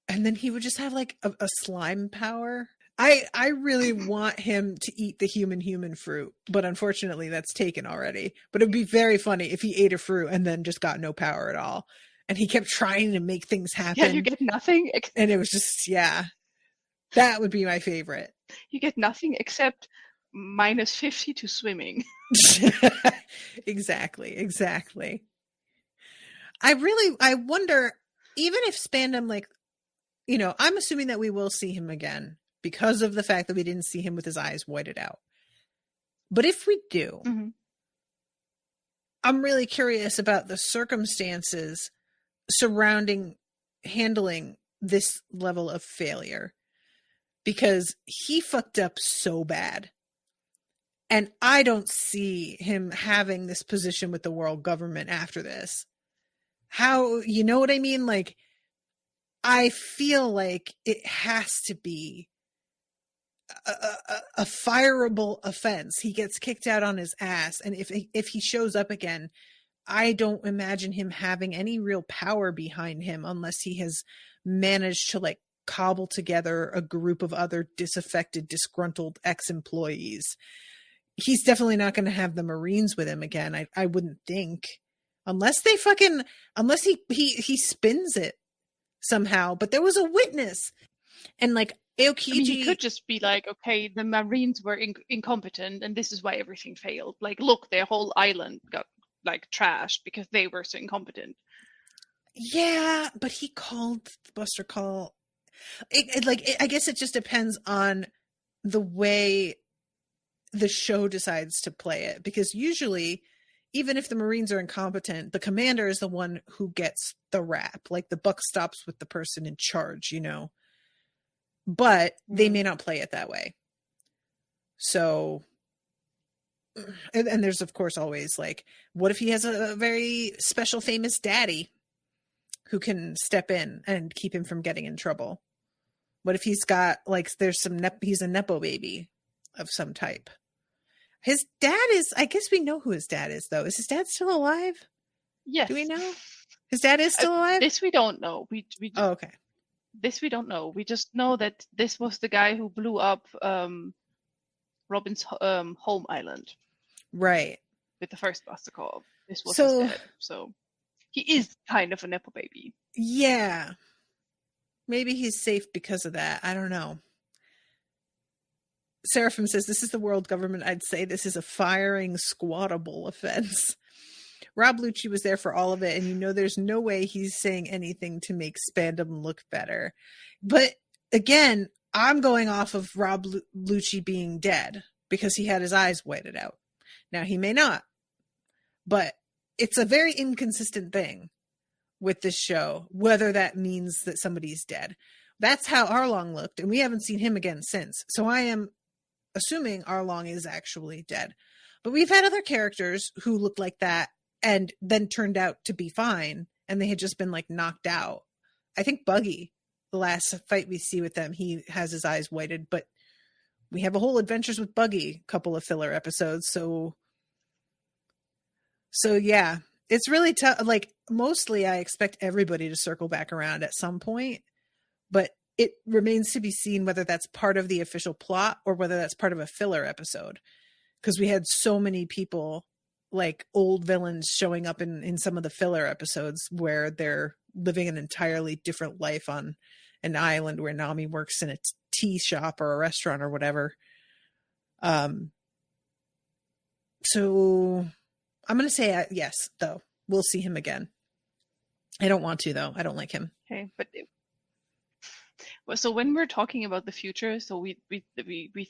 [SPEAKER 2] And then he would just have like a slime power. I really want him to eat the human fruit, but unfortunately that's taken already. But it'd be very funny if he ate a fruit and then just got no power at all. And he kept trying to make things happen.
[SPEAKER 3] Yeah, you get nothing.
[SPEAKER 2] And it was just, yeah. That would be my favorite.
[SPEAKER 3] You get nothing except -50 to swimming.
[SPEAKER 2] Exactly. I wonder, even if Spandam, like, you know, I'm assuming that we will see him again because of the fact that we didn't see him with his eyes whited out. But if we do, I'm really curious about the circumstances surrounding handling this level of failure, because he fucked up so bad. And I don't see him having this position with the world government after this. How, you know what I mean? Like, I feel like it has to be a fireable offense. He gets kicked out on his ass. And if he shows up again, I don't imagine him having any real power behind him unless he has managed to like cobble together a group of other disaffected, disgruntled ex-employees. he's definitely not going to have the Marines with him again. I wouldn't think, unless he spins it somehow. But there was a witness, and like Aokiji,
[SPEAKER 3] I mean, he could just be like, okay, the Marines were incompetent, and this is why everything failed. Like, look, their whole island got like trashed because they were so incompetent.
[SPEAKER 2] Yeah, but he called the Buster call. I guess it just depends on the way the show decides to play it, because usually, even if the Marines are incompetent, the commander is the one who gets the rap. Like, the buck stops with the person in charge, you know. But they may not play it that way. So, and there's of course always like, what if he has a very special famous daddy who can step in and keep him from getting in trouble? What if he's got like, there's some he's a nepo baby of some type? His dad is, I guess we know who his dad is though. Is his dad still alive?
[SPEAKER 3] Yes.
[SPEAKER 2] Do we know? His dad is still alive?
[SPEAKER 3] This we don't know.
[SPEAKER 2] Oh, okay.
[SPEAKER 3] This we don't know. We just know that this was the guy who blew up Robin's home island.
[SPEAKER 2] Right.
[SPEAKER 3] With the first Buster Call. This was
[SPEAKER 2] So-
[SPEAKER 3] his dad. So he is kind of a nepo baby.
[SPEAKER 2] Yeah. Maybe he's safe because of that. I don't know. Seraphim says, this is the world government. I'd say this is a firing squattable offense. Rob Lucci was there for all of it, and you know there's no way he's saying anything to make Spandam look better. But again, I'm going off of Rob Lucci being dead because he had his eyes whited out. Now, he may not, but it's a very inconsistent thing with this show, whether that means that somebody's dead. That's how Arlong looked, and we haven't seen him again since. So I am assuming Arlong is actually dead. But we've had other characters who looked like that and then turned out to be fine, and they had just been like knocked out. I think Buggy, the last fight we see with them, he has his eyes whited, but we have a whole Adventures with Buggy couple of filler episodes. So yeah, it's really tough. Like, mostly I expect everybody to circle back around at some point, but it remains to be seen whether that's part of the official plot or whether that's part of a filler episode. Because we had so many people, like old villains, showing up in some of the filler episodes where they're living an entirely different life on an island where Nami works in a tea shop or a restaurant or whatever. So I'm going to say yes, though. We'll see him again. I don't want to, though. I don't like him.
[SPEAKER 3] Okay, but so when we're talking about the future, so we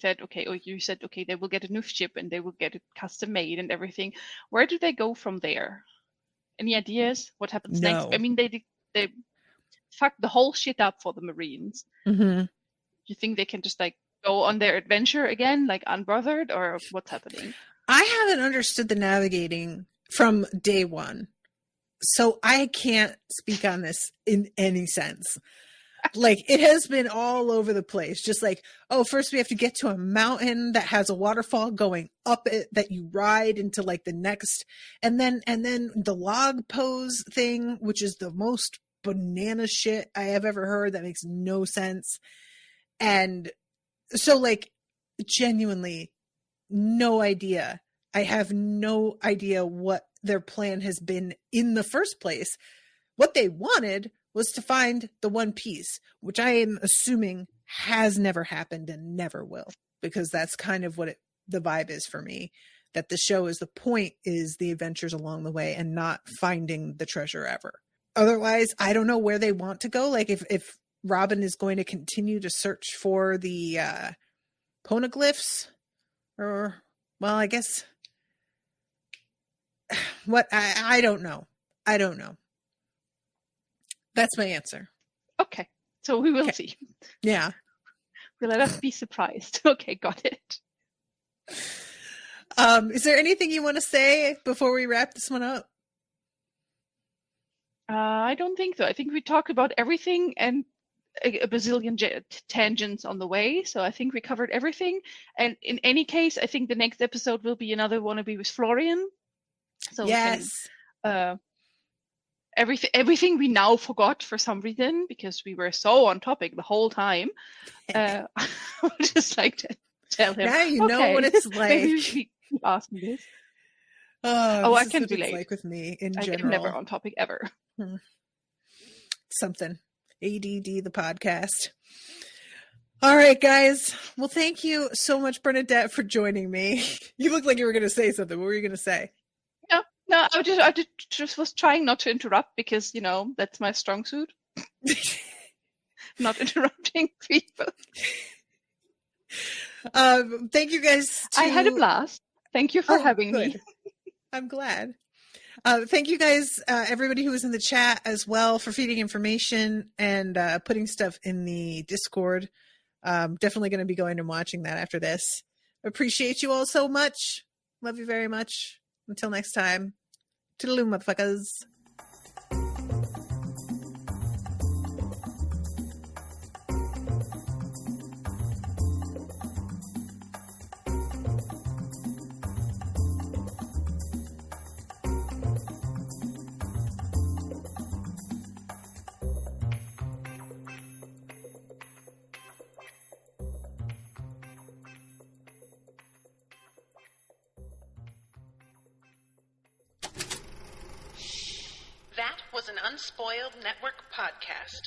[SPEAKER 3] said, okay, or you said, okay, they will get a new ship and they will get it custom made and everything. Where do they go from there? Any ideas? What happens next? I mean, they fucked the whole shit up for the Marines.
[SPEAKER 2] Mm-hmm.
[SPEAKER 3] You think they can just like go on their adventure again, like unbothered, or what's happening?
[SPEAKER 2] I haven't understood the navigating from day one, so I can't speak on this in any sense. Like, it has been all over the place. Just like, oh, first we have to get to a mountain that has a waterfall going up it that you ride into like the next, and then the log pose thing, which is the most banana shit I have ever heard. That makes no sense. And so, like, genuinely, no idea. I have no idea what their plan has been in the first place. What they wanted was to find the One Piece, which I am assuming has never happened and never will, because that's kind of what the vibe is for me, that the show is, the point is the adventures along the way and not finding the treasure ever. Otherwise, I don't know where they want to go. Like, if Robin is going to continue to search for the poneglyphs, or, well, I guess what, I don't know. I don't know. That's my answer.
[SPEAKER 3] Okay, so we will see.
[SPEAKER 2] Yeah.
[SPEAKER 3] We'll let us be surprised. Okay, got it.
[SPEAKER 2] Is there anything you want to say before we wrap this one up?
[SPEAKER 3] I don't think so. I think we talked about everything and a bazillion tangents on the way. So I think we covered everything. And in any case, I think the next episode will be another wannabe with Florian. So
[SPEAKER 2] yes.
[SPEAKER 3] We can, everything we now forgot for some reason because we were so on topic the whole time. I would just like to tell him.
[SPEAKER 2] Now you know what it's like.
[SPEAKER 3] keep asking this.
[SPEAKER 2] Oh,
[SPEAKER 3] I
[SPEAKER 2] this is
[SPEAKER 3] can
[SPEAKER 2] what it's
[SPEAKER 3] relate.
[SPEAKER 2] like with me in
[SPEAKER 3] I'm
[SPEAKER 2] general.
[SPEAKER 3] never on topic ever.
[SPEAKER 2] Something. ADD the podcast. All right, guys. Well, thank you so much, Bernadette, for joining me. You looked like you were going to say something. What were you going to say?
[SPEAKER 3] No, I just was trying not to interrupt because, that's my strong suit. Not interrupting people.
[SPEAKER 2] Thank you guys.
[SPEAKER 3] I had a blast. Thank you for having me.
[SPEAKER 2] I'm glad. Thank you guys, everybody who was in the chat as well, for feeding information and putting stuff in the Discord. Definitely going to be going and watching that after this. Appreciate you all so much. Love you very much. Until next time. Toodaloo, motherfuckers.
[SPEAKER 1] That was an Unspoiled Network podcast.